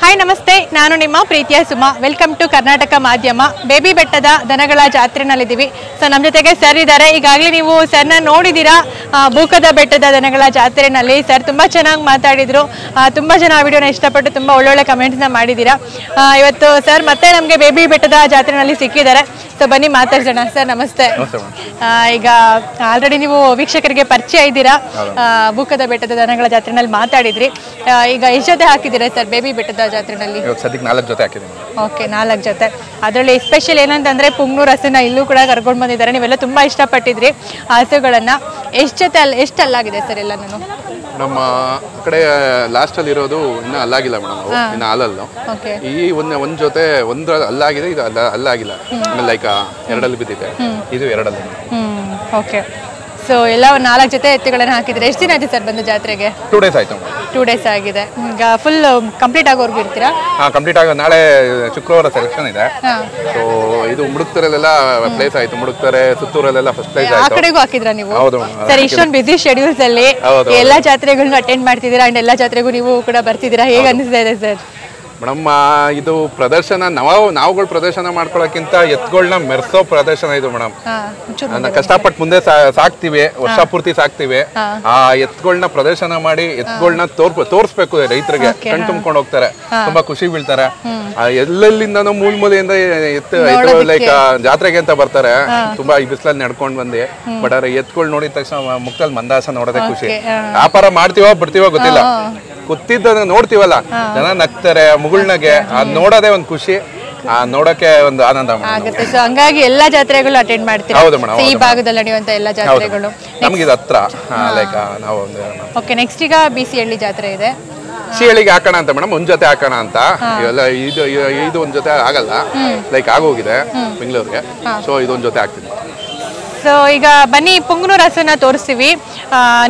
Hi ನಮಸ್ತೆ, ನಾನು ನಿಮ್ಮ ಪ್ರೀತಿಯ ಸುಮಾ. ವೆಲ್ಕಮ್ ಟು ಕರ್ನಾಟಕ ಮಾಧ್ಯಮ. ಬೇಬಿ ಬೆಟ್ಟದ ದನಗಳ ಜಾತ್ರೆನಲ್ಲಿದ್ದೀವಿ. ಸೊ ನಮ್ಮ ಜೊತೆಗೆ ಸರ್ ಇದ್ದಾರೆ. ಈಗಾಗಲೇ ನೀವು ಸರ್ನ ನೋಡಿದ್ದೀರಾ ಬೂಕದ ಬೆಟ್ಟದ ದನಗಳ ಜಾತ್ರೆನಲ್ಲಿ. ಸರ್ ತುಂಬ ಚೆನ್ನಾಗಿ ಮಾತಾಡಿದರು. ತುಂಬ ಜನ ಆ ವಿಡಿಯೋನ ಇಷ್ಟಪಟ್ಟು ತುಂಬ ಒಳ್ಳೊಳ್ಳೆ ಕಮೆಂಟ್ಸ್ನ ಮಾಡಿದ್ದೀರಾ. ಇವತ್ತು ಸರ್ ಮತ್ತೆ ನಮಗೆ ಬೇಬಿ ಬೆಟ್ಟದ ಜಾತ್ರೆನಲ್ಲಿ ಸಿಕ್ಕಿದ್ದಾರೆ. ಸೊ ಬನ್ನಿ ಮಾತಾಡ್ಸೋಣ. ಸರ್ ನಮಸ್ತೆ. ಈಗ ಆಲ್ರೆಡಿ ನೀವು ವೀಕ್ಷಕರಿಗೆ ಪರಿಚಯ ಇದ್ದೀರಾ. ಬೂಕದ ಬೆಟ್ಟದ ದನಗಳ ಜಾತ್ರೆನಲ್ಲಿ ಮಾತಾಡಿದ್ರಿ. ಈಗ ಎಷ್ಟು ಜೊತೆ ಹಾಕಿದ್ದೀರಾ ಸರ್ ಬೇಬಿ ಬೆಟ್ಟದ ಜಾತ್ರೆನಲ್ಲಿ? ಸದ್ಯಕ್ಕೆ 4 ಜೊತೆ ಹಾಕಿದ್ದೀನಿ. ಓಕೆ, 4 ಜೊತೆ. ಅದರಲ್ಲಿ ಸ್ಪೆಷಲ್ ಏನಂತಂದ್ರೆ ಪುಂಗ್ನೂರು ಹಸುನ ಇಲ್ಲೂ ಕೂಡ ಕರ್ಕೊಂಡು ಬಂದಿದ್ದಾರೆ. ನೀವೆಲ್ಲ ತುಂಬಾ ಇಷ್ಟಪಟ್ಟಿದ್ರಿ ಹಸುಗಳನ್ನ. ಎಷ್ಟು ಅಲ್ಲಾಗಿದೆ ಸರ್ ಎಲ್ಲ? ನಾನು ನಮ್ಮ ಕಡೆ ಲಾಸ್ಟ್ ಅಲ್ಲಿ ಇರೋದು ಇನ್ನೂ ಅಲ್ಲಾಗಿಲ್ಲ ಮೇಡಮ್, ಇನ್ನು ಹಾಲಲ್ಲ. ಈ ಒಂದ್ ಜೊತೆ ಅಲ್ಲಾಗಿದೆ, ಇದು ಅಲ್ಲಾಗಿಲ್ಲ. ಲೈಕ್ 2 ಬಿದ್ದಿದೆ, ಇದು 2. ಓಕೆ. ಸೊ ಎಲ್ಲ 4 ಜೊತೆ ಎತ್ತುಗಳನ್ನ ಹಾಕಿದ್ರೆ ಎಷ್ಟು ದಿನ ಆಯ್ತು ಸರ್ ಬಂದು ಜಾತ್ರೆಗೆ? 2 ಡೇಸ್ ಆಯ್ತು. 2 ಡೇಸ್ ಆಗಿದೆ. ಈಗ ಫುಲ್ ಕಂಪ್ಲೀಟ್ ಆಗೋರ್ಗು ಇರ್ತೀರಾ? ಕಂಪ್ಲೀಟ್ ಆಗ ನಾಳೆ ಶುಕ್ರವಾರ ಸೆಲೆಕ್ಷನ್ ಇದೆ. ಸೊ ಇದು ಮುಡುಕ್ತರಲ್ಲೆಲ್ಲ ಪ್ಲೇಸ್ ಆಯ್ತು. ಮುಡುಕ್ತಾರೆ, ಸುತ್ತೂರಲ್ಲೆಲ್ಲ ಫಸ್ಟ್ ಪ್ಲೇಸ್ ಆಯ್ತು. ಆ ಕಡೆಗೂ ಹಾಕಿದ್ರಾ ನೀವು? ಹೌದು ಸರ್, ಇಷ್ಟೊಂದು ಬಿಸಿ ಶೆಡ್ಯೂಲ್ಸ್ ಅಲ್ಲಿ ಎಲ್ಲಾ ಜಾತ್ರೆಗಳನ್ನ ಅಟೆಂಡ್ ಮಾಡ್ತಿದ್ದೀರಾ ಅಂಡ್ ಎಲ್ಲಾ ಜಾತ್ರೆಗೂ ನೀವು ಕೂಡ ಬರ್ತಿದ್ದೀರಾ. ಹೇಗೆ ಅನಿಸ್ತಾ ಇದೆ ಸರ್? ಮೇಡಮ್, ಇದು ಪ್ರದರ್ಶನ ನಾವುಗಳು ಪ್ರದರ್ಶನ ಮಾಡ್ಕೊಳ್ಳೋಕ್ಕಿಂತ ಎತ್ಗಳನ್ನ ಮೆರೆಸೋ ಪ್ರದರ್ಶನ ಇದು ಮೇಡಮ್. ಕಷ್ಟಪಟ್ಟು ಮುಂದೆ ಸಾಕ್ತಿವಿ, ವರ್ಷ ಪೂರ್ತಿ ಸಾಕ್ತಿವಿ. ಆ ಎತ್ಗಳನ್ನ ಪ್ರದರ್ಶನ ಮಾಡಿ ಎತ್ಗಳನ್ನ ತೋರಿಸ್ಬೇಕು ರೈತರಿಗೆ. ಕಣ್ ತುಂಬ್ಕೊಂಡು ಹೋಗ್ತಾರೆ, ತುಂಬಾ ಖುಷಿ ಬೀಳ್ತಾರೆ. ಎಲ್ಲೆಲ್ಲಿಂದನೂ ಮೂಲೆಯಿಂದ ಎತ್ತು ಲೈಕ್ ಜಾತ್ರೆಗೆ ಅಂತ ಬರ್ತಾರೆ. ತುಂಬಾ ಈ ಬಿಸಿಲಲ್ಲಿ ನಡ್ಕೊಂಡ್ ಬಂದು ಬಟ್ ಅವ್ರ ಎತ್ಗಳು ನೋಡಿದ ತಕ್ಷಣ ಮುಖದಲ್ಲಿ ಮಂದಾಸ ನೋಡೋದೇ ಖುಷಿ. ವ್ಯಾಪಾರ ಮಾಡ್ತೀವೋ ಬಿಡ್ತೀವೋ ಗೊತ್ತಿಲ್ಲ, ಗೊತ್ತಿದ್ದ ನೋಡ್ತೀವಲ್ಲ, ಜನ ನಗ್ತಾರೆ ಮುಗುಳ್ನಾಗೆ. ಅದ್ ನೋಡೋದೇ ಒಂದು ಖುಷಿ, ನೋಡಕ್ಕೆ ಒಂದು ಆನಂದ ಆಗುತ್ತೆ. ಸೊ ಹಂಗಾಗಿ ಎಲ್ಲಾ ಜಾತ್ರೆಗಳು ಅಟೆಂಡ್ ಮಾಡ್ತೀರಾ? ಹೌದು ಮೇಡಮ್, ಈ ಭಾಗದಲ್ಲಿ ನಡೆಯುವಂತ ಎಲ್ಲಾ ಜಾತ್ರೆಗಳು ನಮ್ಗೆ ಇದು ಹತ್ರ. ಲೈಕ್ ನಾವು ಓಕೆ. ನೆಕ್ಸ್ಟ್ ಈಗ BCಹಳ್ಳಿ ಜಾತ್ರೆ ಇದೆ. ಸಿಹಳ್ಳಿಗೆ ಹಾಕೋಣ ಅಂತ ಮೇಡಮ್, ಒಂದ್ ಜೊತೆ ಹಾಕೋಣ ಅಂತ. ಇವೆಲ್ಲ ಇದು ಒಂದ್ ಜೊತೆ ಆಗಲ್ಲ, ಲೈಕ್ ಆಗೋಗಿದೆ ಬೆಂಗಳೂರಿಗೆ. ಸೊ ಇದೊಂದ್ ಜೊತೆ ಹಾಕ್ತೀನಿ. ಸೊ ಈಗ ಬನ್ನಿ ಪುಂಗ್ನೂರು ಹಸುನ ತೋರಿಸ್ತೀವಿ.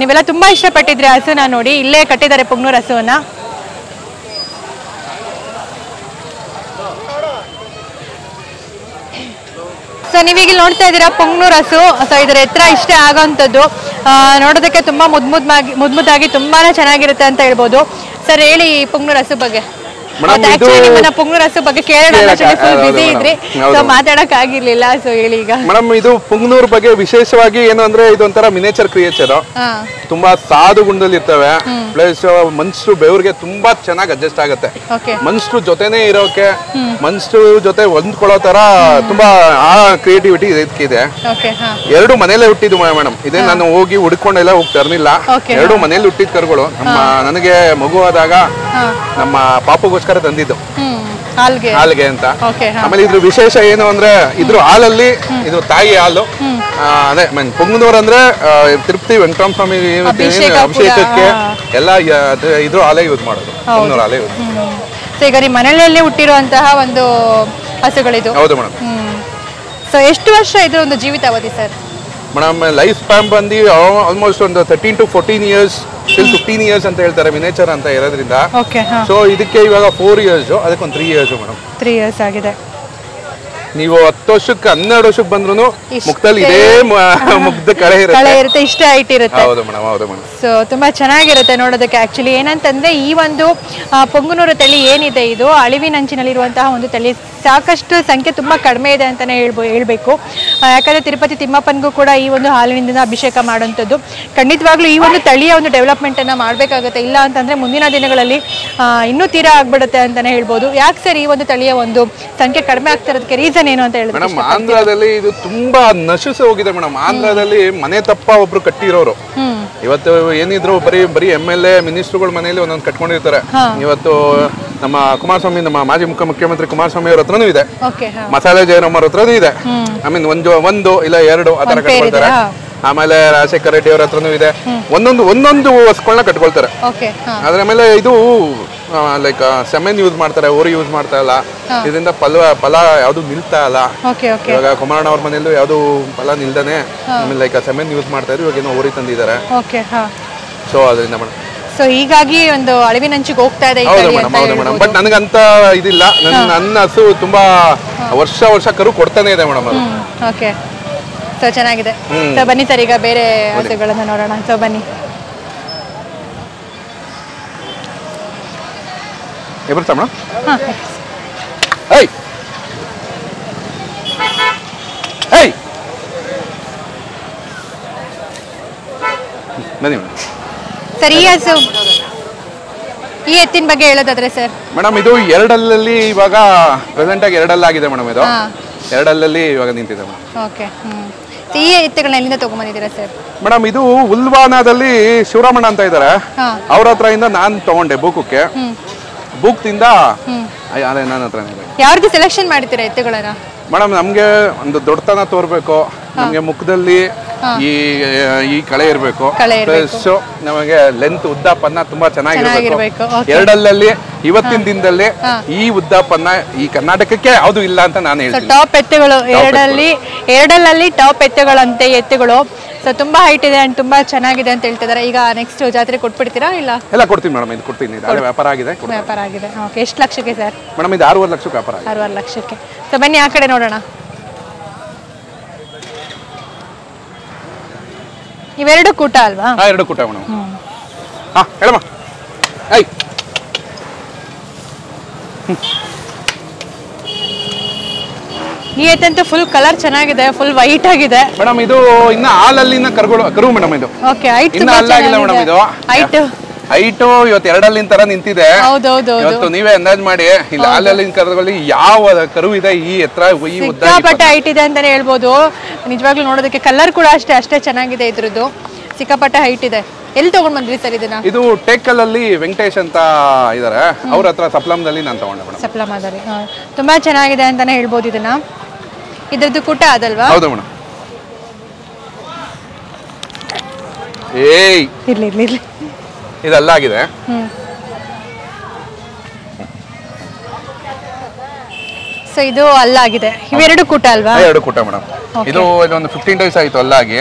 ನೀವೆಲ್ಲ ತುಂಬಾ ಇಷ್ಟಪಟ್ಟಿದ್ರಿ ಹಸುನ ನೋಡಿ. ಇಲ್ಲೇ ಕಟ್ಟಿದ್ದಾರೆ ಪುಂಗ್ನೂರು ಹಸುವನ್ನ. ಸೊ ನೀವೀಗ ನೋಡ್ತಾ ಇದ್ದೀರಾ ಪುಂಗ್ನೂರು ಹಸು. ಸೊ ಇದರ ಎತ್ತರ ಇಷ್ಟೇ ಆಗೋಂಥದ್ದು. ನೋಡೋದಕ್ಕೆ ತುಂಬಾ ಮುದ್ದಾಗಿ ತುಂಬಾನೇ ಚೆನ್ನಾಗಿರುತ್ತೆ ಅಂತ ಹೇಳ್ಬೋದು. ಸರ್ ಹೇಳಿ ಪುಂಗ್ನೂರು ಹಸು ಬಗ್ಗೆ. ನಿಮ್ಮನ್ನ ಪುಂಗ್ನೂರು ಹಸು ಬಗ್ಗೆ ಕೇಳೋಣ, ಫುಲ್ ಬಿಸಿ ಇದ್ರಿ, ಸೊ ಮಾತಾಡಕ್ ಆಗಿರ್ಲಿಲ್ಲ. ಸೊ ಹೇಳಿ ಈಗ ಮೇಡಮ್, ಇದು ಪುಂಗ್ನೂರು ಬಗ್ಗೆ ವಿಶೇಷವಾಗಿ ಏನು ಅಂದ್ರೆ ಇದೊಂಥರ ಮಿನೇಚರ್ ಕ್ರಿಯೇಚರ್. ತುಂಬಾ ಸಾಧು ಗುಣದಲ್ಲಿ ಇರ್ತವೆ. ಪ್ಲಸ್ ಮನುಷ್ಯರು ಬೆವ್ರಿಗೆ ತುಂಬಾ ಚೆನ್ನಾಗಿ ಅಡ್ಜಸ್ಟ್ ಆಗುತ್ತೆ. ಮನುಷ್ಯರು ಜೊತೆನೆ ಇರೋಕೆ, ಮನುಷ್ಯರು ಜೊತೆ ಹೊಂದ್ಕೊಳ್ಳೋ ತರ ತುಂಬಾ ಆ ಕ್ರಿಯೇಟಿವಿಟಿ ಇದಕ್ಕಿದೆ. 2 ಮನೇಲೆ ಹುಟ್ಟಿದ್ದು ಮೇಡಮ್. ಇದೇ ನಾನು ಹೋಗಿ ಹುಡ್ಕೊಂಡೆಲ್ಲ ಹೋಗಿ ತರ್ನಿಲ್ಲ. 2 ಮನೇಲಿ ಹುಟ್ಟಿದ ಕರುಗಳು. ನನಗೆ ಮಗು ಆದಾಗ ನಮ್ಮ ಪಾಪಗೋಸ್ಕರ ತಂದಿದ್ದು ಹಾಲ್ಗೆ ಅಂತ. ಆಮೇಲೆ ಇದ್ರ ವಿಶೇಷ ಏನು ಅಂದ್ರೆ ಇದ್ರ ಹಾಲಲ್ಲಿ ಇದು ತಾಯಿ ಹಾಲು. ಅದೇ ಪುಂಗ್ನೂರು ಅಂದ್ರೆ ತಿರುಪತಿ ವೆಂಕಟರಾಮ ಸ್ವಾಮಿ ಅಭಿಷೇಕಕ್ಕೆ ಎಲ್ಲ ಇದ್ರ ಹಾಲೇ ಯೂಸ್ ಮಾಡೋದು, ಪುಂಗ್ನೂರು ಹಾಲೇ ಯೂಸ್. ಈಗ ನಿಮ್ಮ ಮನೆಯಲ್ಲಿ ಹುಟ್ಟಿರುವಂತಹ ಒಂದು ಹಸುಗಳಿದು? ಹೌದು ಮೇಡಮ್. ಸೊ ಎಷ್ಟು ವರ್ಷ ಇದ್ರ ಒಂದು ಜೀವಿತಾವಧಿ ಸರ್? ಮೇಡಮ್ ಲೈಫ್ ಸ್ಪ್ಯಾನ್ ಬಂದು ಆಲ್ಮೋಸ್ಟ್ ಒಂದು 13 to 14 years, 15 years ಅಂತ ಹೇಳ್ತಾರೆ ಮಿನೇಚರ್ ಅಂತ ಇರೋದ್ರಿಂದ. ಸೊ ಇದಕ್ಕೆ ಇವಾಗ 4 years, ಅದಕ್ಕೊಂದು 3 years ಮೇಡಮ್. 3 years ಆಗಿದೆ. ನೀವು 10 ವರ್ಷಕ್ಕೆ 12 ವರ್ಷಕ್ಕೆ ಬಂದ್ರು ಮುಖದಲ್ಲಿ ಇದೇ ಮುಗ್ಧ ಕಳೆ ಇರುತ್ತೆ, ಇಷ್ಟ ಹೈಟ್ ಇರುತ್ತೆ. ಹೌದು ಮೇಡಮ್, ಹೌದು ಮೇಡಮ್. ಸೊ ತುಂಬಾ ಚೆನ್ನಾಗಿರುತ್ತೆ ನೋಡೋದಕ್ಕೆ. ಆಕ್ಚುಲಿ ಏನಂತಂದ್ರೆ ಈ ಒಂದು ಪುಂಗನೂರು ತಳಿ ಏನಿದೆ, ಇದು ಅಳಿವಿನಂಚಿನಲ್ಲಿರುವಂತಹ ಒಂದು ತಳಿ. ಸಾಕಷ್ಟು ಸಂಖ್ಯೆ ತುಂಬಾ ಕಡಿಮೆ ಇದೆ ಅಂತಾನೆ ಹೇಳ್ಬೇಕು. ಯಾಕಂದ್ರೆ ತಿರುಪತಿ ತಿಮ್ಮಪ್ಪನಿಗೂ ಕೂಡ ಈ ಒಂದು ಹಾಲಿನಿಂದ ಅಭಿಷೇಕ ಮಾಡುವಂಥದ್ದು. ಖಂಡಿತವಾಗ್ಲೂ ಈ ಒಂದು ತಳಿಯ ಒಂದು ಡೆವಲಪ್ಮೆಂಟ್ ಅನ್ನ ಮಾಡ್ಬೇಕಾಗುತ್ತೆ. ಇಲ್ಲ ಅಂತಂದ್ರೆ ಮುಂದಿನ ದಿನಗಳಲ್ಲಿ ಇನ್ನೂ ತೀರಾ ಆಗ್ಬಿಡುತ್ತೆ ಅಂತಾನೆ ಹೇಳ್ಬೋದು. ಯಾಕೆ ಸರ್ ಈ ಒಂದು ತಳಿಯ ಒಂದು ಸಂಖ್ಯೆ ಕಡಿಮೆ ಆಗ್ತಿರೋದಕ್ಕೆ ರೀಸನ್ ಏನು ಅಂತ ಹೇಳಿದ್ರೆ? ಮೇಡಮ್, ಆಂಧ್ರದಲ್ಲಿ ಇದು ತುಂಬಾ ನಶಿಸಿ ಹೋಗಿದೆ ಮೇಡಮ್. ಆಂಧ್ರದಲ್ಲಿ ಮನೆ ತಪ್ಪ ಒಬ್ರು ಕಟ್ಟಿರೋರು. ಇವತ್ತು ಏನಿದ್ರು ಬರೀ MLA ಮಿನಿಸ್ಟರ್ಗಳ ಮನೆಯಲ್ಲಿ ಒಂದೊಂದು ಕಟ್ಕೊಂಡಿರ್ತಾರೆ. ಇವತ್ತು ನಮ್ಮ ಕುಮಾರಸ್ವಾಮಿ, ನಮ್ಮ ಮಾಜಿ ಮುಖ್ಯಮಂತ್ರಿ ಕುಮಾರಸ್ವಾಮಿ ಅವ್ರ ಹತ್ರನೂ ಇದೆ, ಮಸಾಲೆ ಜಯರಾಮ್ ಅವ್ರ ಹತ್ರನೂ ಇದೆ. ಐ ಮೀನ್ ಒಂದು ಇಲ್ಲ 2 ಆ ತರ ಕಟ್ಕೊಳ್ತಾರೆ. ಆಮೇಲೆ ರಾಜಶೇಖರ ರೆಡ್ಡಿ ಅವ್ರ ಹತ್ರನೂ ಇದೆ. ಒಂದೊಂದು ವಸ್ತುಗಳನ್ನ ಕಟ್ಕೊಳ್ತಾರೆ. ಅದ್ರ ಮೇಲೆ ಇದು ಲೈಕ್ ಸೆಮೆನ್ ಯೂಸ್ ಮಾಡ್ತಾರೆ, ಓರಿ ಯೂಸ್ ಮಾಡ್ತಾ ಇಲ್ಲ. ಇದರಿಂದ ಫಲ ಯಾವ್ದು ನಿಲ್ತಾ ಇಲ್ಲ. ಇವಾಗ ಕುಮಾರಣ್ಣ ಅವ್ರ ಮನೆಯಲ್ಲೂ ಯಾವ್ದು ಫಲ ನಿಲ್ದಾನೆ ಆಮೇಲೆ ಲೈಕ್ ಸೆಮೆನ್ ಯೂಸ್ ಮಾಡ್ತಾ ಇದ್ರು. ಇವಾಗ ಏನೋ ಓರಿ ತಂದಿದ್ದಾರೆ. ಸೊ ಅದರಿಂದ ಮೇಡಮ್, ಸೊ ಹೀಗಾಗಿ ಒಂದು ಅಳಿವಿನಂಚಿಗೆ ಹೋಗ್ತಾ ಇದೆ. ಹೌದು ಮೇಡಮ್. ಬಟ್ ನನಗಂತ ಇದಿಲ್ಲ. ನನ್ನ ಹಸು ತುಂಬಾ ವರ್ಷ ಕರು ಕೊಡ್ತಾನೆ ಇದೆ ಮೇಡಮ್. ಅದು ಓಕೆ. ಸೊ ಚೆನ್ನಾಗಿದೆ. ಸೊ ಬನ್ನಿ ಸರ್, ಈಗ ಬೇರೆ ಹಸುಗಳನ್ನ ನೋಡೋಣ. ಸೊ ಬನ್ನಿ. ಎಬ್ಬಿಸ್ತಾ ಮೇಡಮ್? ಹಾಂ ಏಯ್ ಏಯ್ ಬನ್ನಿ ಮೇಡಮ್. ಸರ್ ಈ ಎತ್ತಿನ ಬಗ್ಗೆ ಹೇಳೋದಾದ್ರೆ ಸರ್? ಮೇಡಮ್ ಇದು ಎರಡಲ್ಲಲ್ಲಿ ಇವಾಗ ಪ್ರೆಸೆಂಟ್ ಆಗಿ ಎರಡಲ್ಲಾಗಿದೆ ಮೇಡಮ್. ಇದು ಎರಡಲ್ಲಲ್ಲಿ ಇವಾಗ ನಿಂತಿದೆ ಮೇಡಮ್. ಓಕೆ. ಈ ಎತ್ತುಗಳನ್ನ ಎಲ್ಲಿಂದ ತಗೊಂಡ್ಬಂದಿದ್ದೀರಾ ಸರ್? ಮೇಡಮ್ ಇದು ಉಲ್ವಾನದಲ್ಲಿ ಶಿವರಾಮಣ್ಣ ಅಂತ ಇದ್ದಾರೆ, ಅವ್ರ ಹತ್ರ ಇಂದ ನಾನು ತಗೊಂಡೆ ಬೂಕಕ್ಕೆ. ಬೂಕ್ತಿಂದ ನನ್ನ ಹತ್ರ. ಯಾವ್ದು ಸೆಲೆಕ್ಷನ್ ಮಾಡ್ತೀರಾ ಎತ್ತುಗಳನ್ನ? ಮೇಡಮ್ ನಮ್ಗೆ ಒಂದು ದೊಡ್ಡತನ ತೋರ್ಬೇಕು, ನಮ್ಗೆ ಮುಖದಲ್ಲಿ ಈ ಕಳೆ ಇರಬೇಕು, ನಮಗೆ ಲೆಂತ್ ಉದ್ದಪನ್ನ ತುಂಬಾ ಚೆನ್ನಾಗಿರ್ಬೇಕು. ಎರಡಲ್ಲಲ್ಲಿ ಇವತ್ತಿನ ದಿನದಲ್ಲಿ ಈ ಉದ್ದಪನ್ನ ಈ ಕರ್ನಾಟಕಕ್ಕೆ ಯಾವ್ದು ಇಲ್ಲ ಅಂತ ನಾನು ಹೇಳ್ತೀನಿ. ಟಾಪ್ ಎತ್ತುಗಳು ಎರಡಲ್ಲಲ್ಲಿ ಟಾಪ್ ಎತ್ತುಗಳಂತೆ ಎತ್ತುಗಳು. ಸೊ ತುಂಬಾ ಹೈಟ್ ಇದೆ ಅಂಡ್ ತುಂಬಾ ಚೆನ್ನಾಗಿದೆ ಅಂತ ಹೇಳ್ತಿದ್ದಾರೆ. ಈಗ ನೆಕ್ಸ್ಟ್ ಜಾತ್ರೆ ಕೊಟ್ಬಿಡ್ತೀರಾ ಇಲ್ಲ? ಎಲ್ಲ ಕೊಡ್ತೀನಿ ಮೇಡಮ್, ಇದು ಕೊಡ್ತೀನಿ. ವ್ಯಾಪಾರ ಆಗಿದೆ. ವ್ಯಾಪಾರ ಆಗಿದೆ. ಓಕೆ. ಎಷ್ಟು ಲಕ್ಷಕ್ಕೆ ಸರ್? ಮೇಡಮ್ ಇದು 6.5 ಲಕ್ಷಕ್ಕೆ ವ್ಯಾಪಾರ ಆಗಿದೆ. 6.5 ಲಕ್ಷಕ್ಕೆ. ಸೊ ಬನ್ನಿ ಆ ಕಡೆ ನೋಡೋಣ. ಇವೆರಡು ಕೂಟ ಅಲ್ವಾ? ಎರಡು ಕೂಟ ಮೇಡಮ್. ಹೇಳಮ್ಮ. ಈ ಎತ್ತಂತೂ ಫುಲ್ ಕಲರ್ ಚೆನ್ನಾಗಿದೆ, ಫುಲ್ ವೈಟ್ ಆಗಿದೆ ಮೇಡಮ್. ಇದು ಇನ್ನ ಹಾಲಲ್ಲಿನ ಕರು ಮೇಡಮ್. ಇದು ಓಕೆ. ಹೈಟ್ ಇನ್ನ ಹಾಲಾಗಿಲ್ಲ ಮೇಡಮ್. ಇದು ಹೈಟ್ ಇವತ್ತು ಎರಡಲ್ಲಿನ ತರ ನಿಂತಿದೆ. ಇವತ್ತು ನೀವೇ ಅಂದಾಜ್ ಮಾಡಿ ಇಲ್ಲಿ ಹಾಲಲ್ಲಿನ ಕರುಗಳಲ್ಲಿ ಯಾವ ಕರು ಇದೆ ಈ ಎತ್ತರ ಈ ಉದ್ದ. ಸಿಕ್ಕಾಪಟ್ಟೆ ಹೈಟ್ ಇದೆ ಅಂತಾನೆ ಹೇಳ್ಬೋದು. ನಿಜವಾಗ್ಲೂ ನೋಡೋದಕ್ಕೆ ಕಲರ್ ಕೂಡ ಅಷ್ಟೇ ಚೆನ್ನಾಗಿದೆ. ಇದ್ರದ್ದು ಸಿಕ್ಕಾಪಟ್ಟೆ ಹೈಟ್ ಇದೆ. ಎಲ್ಲಿ ತಗೊಂಡ್ ಬಂದ್ರಿ ಸರ್ ಇದನ್ನ? ಇದು ಟೇಕಲ್ ಅಲ್ಲಿ ವೆಂಕಟೇಶ್ ಅಂತ ಇದಾರೆ, ಅವ್ರ ಹತ್ರ ಸಪ್ಲಮ್ದಲ್ಲಿ ನಾನು ತಗೊಂಡೆ ಮೇಡಮ್. ಸಪ್ಲಮದಲ್ಲಿ ತುಂಬಾ ಚೆನ್ನಾಗಿದೆ ಅಂತಾನೆ ಹೇಳ್ಬೋದು ಇದನ್ನ. ಇದ್ರದ್ದು ಕೂಟ ಅದಲ್ವಾ? ಹೌದು ಮೇಡಮ್. ಇರ್ಲಿ ಇದೆಲ್ಲ ಆಗಿದೆ. ಸೊ ಇದು ಅಲ್ಲಾಗಿದೆ. ಇವೆರಡು ಕೂಟ ಅಲ್ವಾ? ಎರಡು ಕೂಟ ಮೇಡಮ್. ಇದು ಇದೊಂದು 15 ಡೇಸ್ ಆಯ್ತು ಅಲ್ಲಾಗಿ.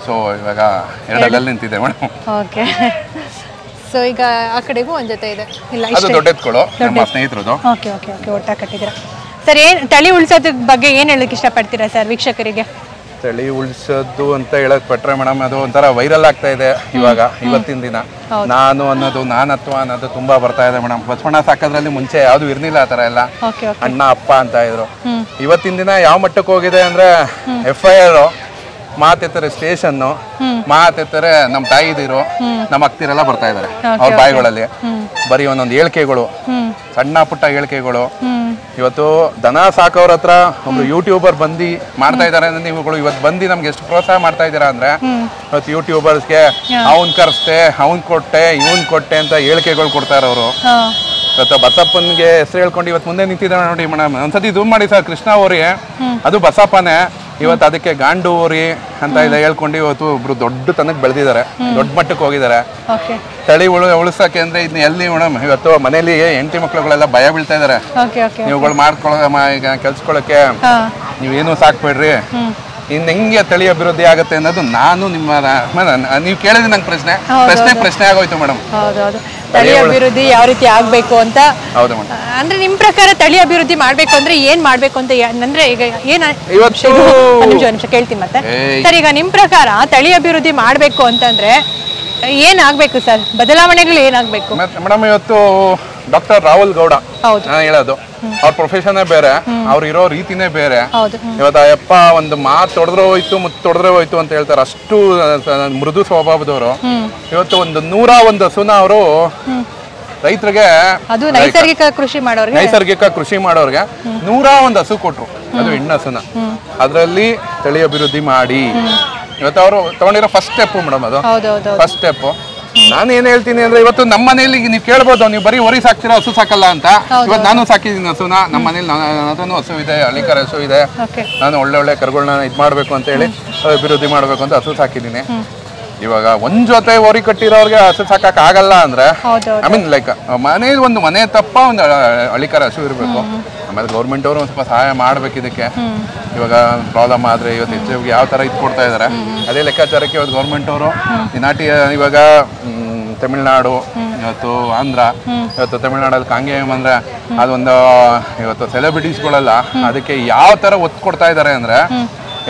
ಸೊ ಇವಾಗ ಎರಡಲ್ಲಿ ನಿಂತಿದೆ ಮೇಡಮ್. ಓಕೆ. ಸೊ ಈಗ ಆ ಕಡೆಗೂ ಒಂದ್ ಜೊತೆ ಇದೆ. ಇಲ್ಲ ಅದು ದೊಡ್ಡ ಎತ್ಕೊಳ್ಳೋ ನಮ್ಮ ಸ್ನೇಹಿತರದು. Okay okay okay. ಒಟ್ಟ ಕಟ್ಟಿದ್ದೀರಾ ಸರ್. ತಳಿ ಉಳಿಸೋದ್ರ ಬಗ್ಗೆ ಏನ್ ಹೇಳಕ್ ಇಷ್ಟಪಡ್ತೀರಾ ಸರ್ ವೀಕ್ಷಕರಿಗೆ? ತಳಿ ಉಳಿಸೋದು ಅಂತ ಹೇಳಕ್ ಪಟ್ರೆ ಮೇಡಮ್, ಅದು ಒಂಥರ ವೈರಲ್ ಆಗ್ತಾ ಇದೆ ಇವಾಗ ಇವತ್ತಿನ ದಿನ. ನಾನತ್ವ ಅನ್ನೋದು ತುಂಬಾ ಬರ್ತಾ ಇದೆ ಮೇಡಮ್. ಬಸವಣ್ಣ ಸಾಕೋದ್ರಲ್ಲಿ ಮುಂಚೆ ಯಾವ್ದು ಇರ್ಲಿಲ್ಲ ಆ ತರ ಎಲ್ಲ. ಅಣ್ಣ ಅಪ್ಪ ಅಂತ ಇದ್ರು. ಇವತ್ತಿನ ದಿನ ಯಾವ ಮಟ್ಟಕ್ಕೆ ಹೋಗಿದೆ ಅಂದ್ರೆ FIR, ಮಾತೆತ್ತರೆ ಸ್ಟೇಷನ್, ಮಾತೆತ್ತರೆ ನಮ್ಮ ತಾಯಿದಿರು ನಮ್ಮ ಅಕ್ತಿರೆಲ್ಲ ಬರ್ತಾ ಇದಾರೆ ಅವ್ರ ಬಾಯಿಗಳಲ್ಲಿ. ಬರೀ ಒಂದೊಂದು ಹೇಳಿಕೆಗಳು, ಸಣ್ಣ ಪುಟ್ಟ ಹೇಳಿಕೆಗಳು. ಇವತ್ತು ದನ ಸಾಕೋರ ಹತ್ರ ಒಬ್ರು ಯೂಟ್ಯೂಬರ್ ಬಂದು ಮಾಡ್ತಾ ಇದಾರೆ ಅಂದ್ರೆ ನೀವುಗಳು ಇವತ್ತು ಬಂದು ನಮ್ಗೆ ಎಷ್ಟು ಪ್ರೋತ್ಸಾಹ ಮಾಡ್ತಾ ಇದ್ದೀರಾ ಅಂದ್ರೆ, ಇವತ್ತು ಯೂಟ್ಯೂಬರ್ಸ್ಗೆ ಅವನ್ ಕರ್ಸ್ತೆ, ಅವನ್ ಕೊಟ್ಟೆ, ಇವನ್ ಕೊಟ್ಟೆ ಅಂತ ಹೇಳಿಕೆಗಳು ಕೊಡ್ತಾರ ಅವರು. ಇವತ್ತು ಬಸಪ್ಪನ್ಗೆ ಹೆಸರು ಹೇಳ್ಕೊಂಡು ಇವತ್ತು ಮುಂದೆ ನಿಂತಿದ್ದಾರೆ ನೋಡಿ ಮೇಡಮ್. ಒಂದ್ಸತಿ ಇದು ಮಾಡಿ ಸರ್, ಕೃಷ್ಣ ಅವರಿ ಅದು ಬಸಪ್ಪನೇ. ಇವತ್ತು ಅದಕ್ಕೆ ಗಾಂಡು ಓರಿ ಅಂತ ಇಲ್ಲ ಹೇಳ್ಕೊಂಡು ಇವತ್ತು ಒಬ್ರು ದೊಡ್ಡ ತನಕ ಬೆಳೆದಿದ್ದಾರೆ, ದೊಡ್ಡ ಮಟ್ಟಕ್ಕೆ ಹೋಗಿದ್ದಾರೆ. ತಳಿ ಉಳಿಸಕ್ಕೆ ಅಂದ್ರೆ ಇದನ್ನ ಎಲ್ಲಿ ಮೇಡಮ್ ಇವತ್ತು ಮನೇಲಿ ಹೆಂಡತಿ ಮಕ್ಳುಗಳೆಲ್ಲ ಭಯ ಬೀಳ್ತಾ ಇದಾರೆ. ನೀವುಗಳು ಈಗ ಕೆಲ್ಸಕೊಳಕ್ಕೆ ನೀವೇನು ಸಾಕ್ಬೇಡ್ರಿ, ಇನ್ನು ಹೆಂಗೆ ತಳಿ ಅಭಿವೃದ್ಧಿ ಆಗುತ್ತೆ ಅನ್ನೋದು ನಾನು ನಿಮ್ಮ ನೀವು ಕೇಳಿದ್ರೆ ನಂಗೆ ಪ್ರಶ್ನೆ ಆಗೋಯ್ತು ಮೇಡಮ್. ತಳಿ ಅಭಿವೃದ್ಧಿ ಯಾವ ರೀತಿ ಆಗ್ಬೇಕು ಅಂತ. ಹೌದು ಮೇಡಮ್. ಅಂದ್ರೆ ನಿಮ್ ಪ್ರಕಾರ ತಳಿ ಅಭಿವೃದ್ಧಿ ಮಾಡ್ಬೇಕು ಅಂದ್ರೆ ಏನ್ ಮಾಡ್ಬೇಕು ಅಂತ ಅಂದ್ರೆ ಈಗ ನಿಮಿಷ ಕೇಳ್ತೀನಿ ಮತ್ತೆ ಸರ್. ಈಗ ನಿಮ್ ಪ್ರಕಾರ ತಳಿ ಅಭಿವೃದ್ಧಿ ಮಾಡ್ಬೇಕು ಅಂತಂದ್ರೆ ಏನಾಗ್ಬೇಕು ಸರ್? ಬದಲಾವಣೆಗಳು ಏನಾಗ್ಬೇಕು ಮೇಡಮ್? ಇವತ್ತು ಡಾಕ್ಟರ್ ರಾಹುಲ್ ಗೌಡ ನಾನು ಹೇಳೋದು, ಅವ್ರ ಪ್ರೊಫೆಷನ್ ಬೇರೆ, ಅವ್ರು ಇರೋ ರೀತಿನೇ ಬೇರೆ. ಇವತ್ತು ಅಯ್ಯಪ್ಪ ಒಂದು ಮಾತು ತೊಡೆದ್ರೆ ಹೋಯ್ತು ಅಂತ ಹೇಳ್ತಾರೆ, ಅಷ್ಟು ಮೃದು ಸ್ವಭಾವದವರು. ಇವತ್ತು ಒಂದು 101 ಹಸುನ ಅವರು ರೈತರಿಗೆ, ನೈಸರ್ಗಿಕ ಕೃಷಿ ಮಾಡೋರ್ಗೆ 101 ಹಸು ಕೊಟ್ರು. ಅದು ಹೆಣ್ಣು ಹಸುನ. ಅದರಲ್ಲಿ ತಳಿ ಅಭಿವೃದ್ಧಿ ಮಾಡಿ ಇವತ್ತು ಅವರು ತಗೊಂಡಿರೋ ಫಸ್ಟ್ ಸ್ಟೆಪ್ ಮೇಡಮ್. ಅದು ಫಸ್ಟ್ ಸ್ಟೆಪ್. ನಾನು ಏನ್ ಹೇಳ್ತೀನಿ ಅಂದ್ರೆ, ಇವತ್ತು ನಮ್ಮ ಮನೇಲಿ ನೀವು ಕೇಳ್ಬೋದು, ನೀವು ಬರೀ ಹೊರಿ ಸಾಕ್ತೀರಾ, ಹಸು ಸಾಕಲ್ಲ ಅಂತ. ಇವತ್ತು ನಾನು ಸಾಕಿದ್ದೀನಿ ಹಸುನ. ನಮ್ಮ ಮನೇಲಿ ಅದನ್ನು ಹಸು ಇದೆ, ಹಳ್ಳಿಕರ ಹಸು ಇದೆ. ನಾನು ಒಳ್ಳೆ ಕರುಗಳನ್ನ ಇದು ಮಾಡ್ಬೇಕು ಅಂತ ಹೇಳಿ ಅಭಿವೃದ್ಧಿ ಮಾಡ್ಬೇಕು ಅಂತ ಹಸು ಸಾಕಿದ್ದೀನಿ. ಇವಾಗ ಒಂದ್ ಜೊತೆ ಹೊರಿ ಕಟ್ಟಿರೋರ್ಗೆ ಹಸು ಸಾಕಕ್ ಆಗಲ್ಲ ಅಂದ್ರೆ, ಐ ಮೀನ್ ಲೈಕ್ ಮನೇಲಿ ಒಂದು ಮನೆ ತಪ್ಪ ಒಂದು ಹಳ್ಳಿಕರ ಹಸು ಇರಬೇಕು. ಆಮೇಲೆ ಗೌರ್ಮೆಂಟ್ ಅವರು ಒಂದು ಸ್ವಲ್ಪ ಸಹಾಯ ಮಾಡ್ಬೇಕು ಇದಕ್ಕೆ. ಇವಾಗ ಪ್ರಾಬ್ಲಮ್ ಆದ್ರೆ ಇವತ್ತು ಹೆಚ್ಚಿಗೆ ಯಾವ ತರ ಇದು ಕೊಡ್ತಾ ಇದಾರೆ, ಅದೇ ಲೆಕ್ಕಾಚಾರಕ್ಕೆ ಇವತ್ತು ಗೌರ್ಮೆಂಟ್ ಅವರು ನಾಟಿ ಇವಾಗ ತಮಿಳ್ನಾಡು, ಇವತ್ತು ಆಂಧ್ರ, ಇವತ್ತು ತಮಿಳ್ನಾಡಲ್ಲಿ ಕಾಂಗೇಯಂ ಅಂದ್ರೆ ಅದೊಂದು ಇವತ್ತು ಸೆಲೆಬ್ರಿಟೀಸ್ಗಳೆಲ್ಲ ಅದಕ್ಕೆ ಯಾವ ತರ ಒತ್ತು ಕೊಡ್ತಾ ಇದಾರೆ ಅಂದ್ರೆ,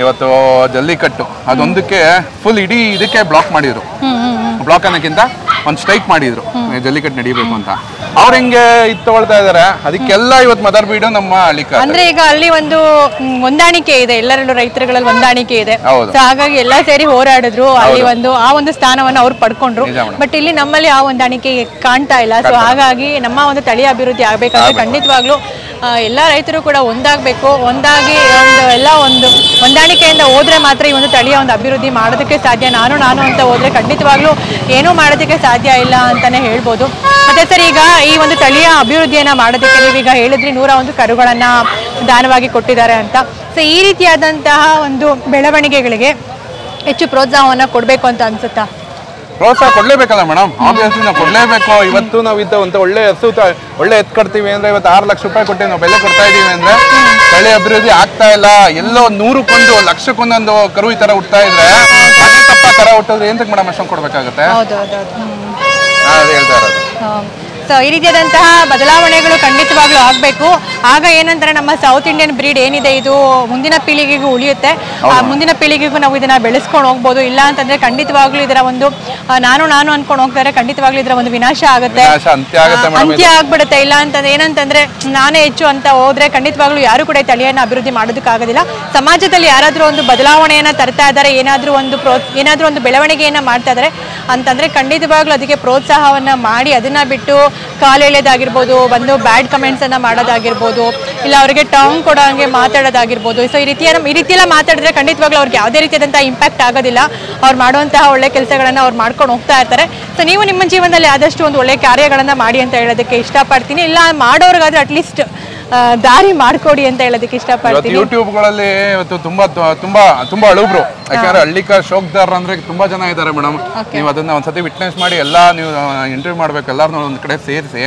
ಇವತ್ತು ಜಲ್ಲಿಕಟ್ಟು ಅದೊಂದಕ್ಕೆ ಫುಲ್ ಇಡೀ ಇದಕ್ಕೆ ಬ್ಲಾಕ್ ಮಾಡಿದ್ರು. ಬ್ಲಾಕ್ ಅನ್ನೋಕ್ಕಿಂತ ಒಂದು ಸ್ಟ್ರೈಕ್ ಮಾಡಿದ್ರು ಜಲ್ಲಿಕಟ್ಟು ನಡಿಬೇಕು ಅಂತ. ಅವ್ರ ಹೆಂಗೆ ಇದು ತಗೊಳ್ತಾ ಇದಾರೆ ಅದಕ್ಕೆಲ್ಲ ಇವತ್ತು ಮದರ್ ಬೀಡು ನಮ್ಮ ಹಳ್ಳಿಕಾರ್. ಅಂದ್ರೆ ಈಗ ಅಲ್ಲಿ ಒಂದು ಹೊಂದಾಣಿಕೆ ಇದೆ, ಎಲ್ಲರಲ್ಲೂ ರೈತರುಗಳಲ್ಲಿ ಹೊಂದಾಣಿಕೆ ಇದೆ. ಸೊ ಹಾಗಾಗಿ ಎಲ್ಲಾ ಸೇರಿ ಹೋರಾಡಿದ್ರು, ಅಲ್ಲಿ ಆ ಒಂದು ಸ್ಥಾನವನ್ನು ಅವ್ರು ಪಡ್ಕೊಂಡ್ರು. ಬಟ್ ಇಲ್ಲಿ ನಮ್ಮಲ್ಲಿ ಆ ಹೊಂದಾಣಿಕೆ ಕಾಣ್ತಾ ಇಲ್ಲ. ಸೊ ಹಾಗಾಗಿ ನಮ್ಮ ಒಂದು ತಳಿ ಅಭಿವೃದ್ಧಿ ಆಗ್ಬೇಕಂದ್ರೆ ಖಂಡಿತವಾಗ್ಲೂ ಎಲ್ಲ ರೈತರು ಕೂಡ ಒಂದಾಗಬೇಕು. ಒಂದಾಗಿ ಎಲ್ಲ ಒಂದು ಹೊಂದಾಣಿಕೆಯಿಂದ ಹೋದ್ರೆ ಮಾತ್ರ ಈ ಒಂದು ತಳಿಯ ಒಂದು ಅಭಿವೃದ್ಧಿ ಮಾಡೋದಕ್ಕೆ ಸಾಧ್ಯ. ನಾನು ಅಂತ ಹೋದ್ರೆ ಖಂಡಿತವಾಗ್ಲೂ ಏನೂ ಮಾಡೋದಕ್ಕೆ ಸಾಧ್ಯ ಇಲ್ಲ ಅಂತಾನೆ ಹೇಳ್ಬೋದು. ಮತ್ತೆ ಸರ್, ಈಗ ಈ ಒಂದು ತಳಿಯ ಅಭಿವೃದ್ಧಿಯನ್ನ ಮಾಡೋದಕ್ಕೆ ನೀವೀಗ ಹೇಳಿದ್ರಿ 101 ಕರುಗಳನ್ನ ದಾನವಾಗಿ ಕೊಟ್ಟಿದ್ದಾರೆ ಅಂತ. ಸೊ ಈ ರೀತಿಯಾದಂತಹ ಒಂದು ಬೆಳವಣಿಗೆಗಳಿಗೆ ಹೆಚ್ಚು ಪ್ರೋತ್ಸಾಹವನ್ನ ಕೊಡ್ಬೇಕು ಅಂತ ಅನ್ಸುತ್ತಾ? ಪ್ರೋತ್ಸಾಹ ಕೊಡ್ಲೇಬೇಕಲ್ಲ ಮೇಡಮ್, ಆಬ್ವಿಯಸ್ಲಿ ನಾವು ಕೊಡ್ಲೇಬೇಕು. ಇವತ್ತು ನಾವು ಅಂತ ಒಳ್ಳೆ ಒಳ್ಳೆ ಎತ್ ಕಟ್ತೀವಿ ಅಂದ್ರೆ ಇವತ್ತು 6 ಲಕ್ಷ ರೂಪಾಯಿ ಕೊಟ್ಟು ನಾವು ಬೆಲೆ ಕೊಡ್ತಾ ಇದೀವಿ ಅಂದ್ರೆ ತಳಿ ಅಭಿವೃದ್ಧಿ ಆಗ್ತಾ ಇಲ್ಲ. ಎಲ್ಲೋ 100ಕ್ಕೊಂದು 1,00,000ಕ್ಕೊಂದೊಂದು ಕರು ಈ ತರ ಹುಡ್ತಾ ಇದ್ರೆ ಅದೇ ತಪ್ಪ ಕರ ಹುಟ್ಟಿದ್ರೆ ಎಂತಕ್ಕೆ ಮೇಡಮ್ ಅಷ್ಟೊಂದು ಕೊಡ್ಬೇಕಾಗುತ್ತೆ? ಅದು ಹೇಳ್ತಾ ಇರೋದು. ಸೊ ಈ ರೀತಿಯಾದಂತಹ ಬದಲಾವಣೆಗಳು ಖಂಡಿತವಾಗ್ಲೂ ಆಗಬೇಕು. ಆಗ ಏನಂತಾರೆ, ನಮ್ಮ ಸೌತ್ ಇಂಡಿಯನ್ ಬ್ರೀಡ್ ಏನಿದೆ ಇದು ಮುಂದಿನ ಪೀಳಿಗೆಗೂ ಉಳಿಯುತ್ತೆ. ಆ ಮುಂದಿನ ಪೀಳಿಗೆಗೂ ನಾವು ಇದನ್ನ ಬೆಳೆಸ್ಕೊಂಡು ಹೋಗ್ಬೋದು. ಇಲ್ಲ ಅಂತಂದ್ರೆ ಖಂಡಿತವಾಗ್ಲೂ ಇದರ ಒಂದು ನಾನು ಅನ್ಕೊಂಡು ಹೋಗ್ತಾರೆ, ಖಂಡಿತವಾಗ್ಲೂ ಇದರ ಒಂದು ವಿನಾಶ ಆಗುತ್ತೆ, ಅಂತ್ಯ ಆಗ್ಬಿಡುತ್ತೆ. ಇಲ್ಲ ಅಂತಂದ್ರೆ ಏನಂತಂದ್ರೆ ನಾನೇ ಹೆಚ್ಚು ಅಂತ ಹೋದ್ರೆ ಖಂಡಿತವಾಗ್ಲೂ ಯಾರು ಕೂಡ ತಳಿಯನ್ನ ಅಭಿವೃದ್ಧಿ ಮಾಡೋದಕ್ಕಾಗೋದಿಲ್ಲ. ಸಮಾಜದಲ್ಲಿ ಯಾರಾದ್ರೂ ಒಂದು ಬದಲಾವಣೆಯನ್ನ ತರ್ತಾ ಇದ್ದಾರೆ, ಏನಾದ್ರೂ ಒಂದು ಬೆಳವಣಿಗೆಯನ್ನ ಮಾಡ್ತಾ ಇದ್ದಾರೆ ಅಂತಂದ್ರೆ ಖಂಡಿತವಾಗ್ಲೂ ಅದಕ್ಕೆ ಪ್ರೋತ್ಸಾಹವನ್ನ ಮಾಡಿ, ಅದನ್ನ ಬಿಟ್ಟು ಕಾಲೆಳೆದಾಗಿರ್ಬೋದು, ಬಂದು ಬ್ಯಾಡ್ ಕಮೆಂಟ್ಸ್ ಅನ್ನ ಮಾಡೋದಾಗಿರ್ಬೋದು, ಇಲ್ಲ ಅವರಿಗೆ ಟಾಂಗ್ ಕೊಡೋ ಹಂಗೆ ಮಾತಾಡೋದಾಗಿರ್ಬೋದು. ಸೊ ಈ ರೀತಿಯೆಲ್ಲ ಮಾತಾಡಿದ್ರೆ ಖಂಡಿತವಾಗ್ಲೂ ಅವ್ರಿಗೆ ಯಾವುದೇ ರೀತಿಯಾದಂತಹ ಇಂಪ್ಯಾಕ್ಟ್ ಆಗೋದಿಲ್ಲ. ಅವ್ರು ಮಾಡುವಂತಹ ಒಳ್ಳೆ ಕೆಲಸಗಳನ್ನ ಅವ್ರು ಮಾಡ್ಕೊಂಡು ಹೋಗ್ತಾ ಇರ್ತಾರೆ. ಸೊ ನೀವು ನಿಮ್ಮ ಜೀವನದಲ್ಲಿ ಆದಷ್ಟು ಒಂದು ಒಳ್ಳೆ ಕಾರ್ಯಗಳನ್ನ ಮಾಡಿ ಅಂತ ಹೇಳೋದಕ್ಕೆ ಇಷ್ಟಪಡ್ತೀನಿ. ಇಲ್ಲ ಮಾಡೋರ್ಗಾದ್ರೆ ಅಟ್ಲೀಸ್ಟ್ ದಾರಿ ಮಾಡ್ಕೊಡಿ ಅಂತ ಹೇಳೋದಕ್ಕೆ ಇಷ್ಟಪಡ್ತೀನಿ. ಯೂಟ್ಯೂಬ್ಗಳಲ್ಲಿ ಇವತ್ತು ತುಂಬಾ ಅಳುಬ್ರು, ಯಾಕಂದ್ರೆ ಹಳ್ಳಿಕಾರ್ ಶೋಕ್ದಾರ್ ಅಂದ್ರೆ ತುಂಬಾ ಜನ ಇದ್ದಾರೆ ಮೇಡಮ್. ನೀವು ಅದನ್ನ ಒಂದ್ಸತಿ ವಿಟ್ನೆಸ್ ಮಾಡಿ ಎಲ್ಲ ನೀವು ಇಂಟರ್ವ್ಯೂ ಮಾಡ್ಬೇಕು, ಎಲ್ಲಾರನ್ನೂ ಒಂದ್ ಕಡೆ ಸೇರಿಸಿ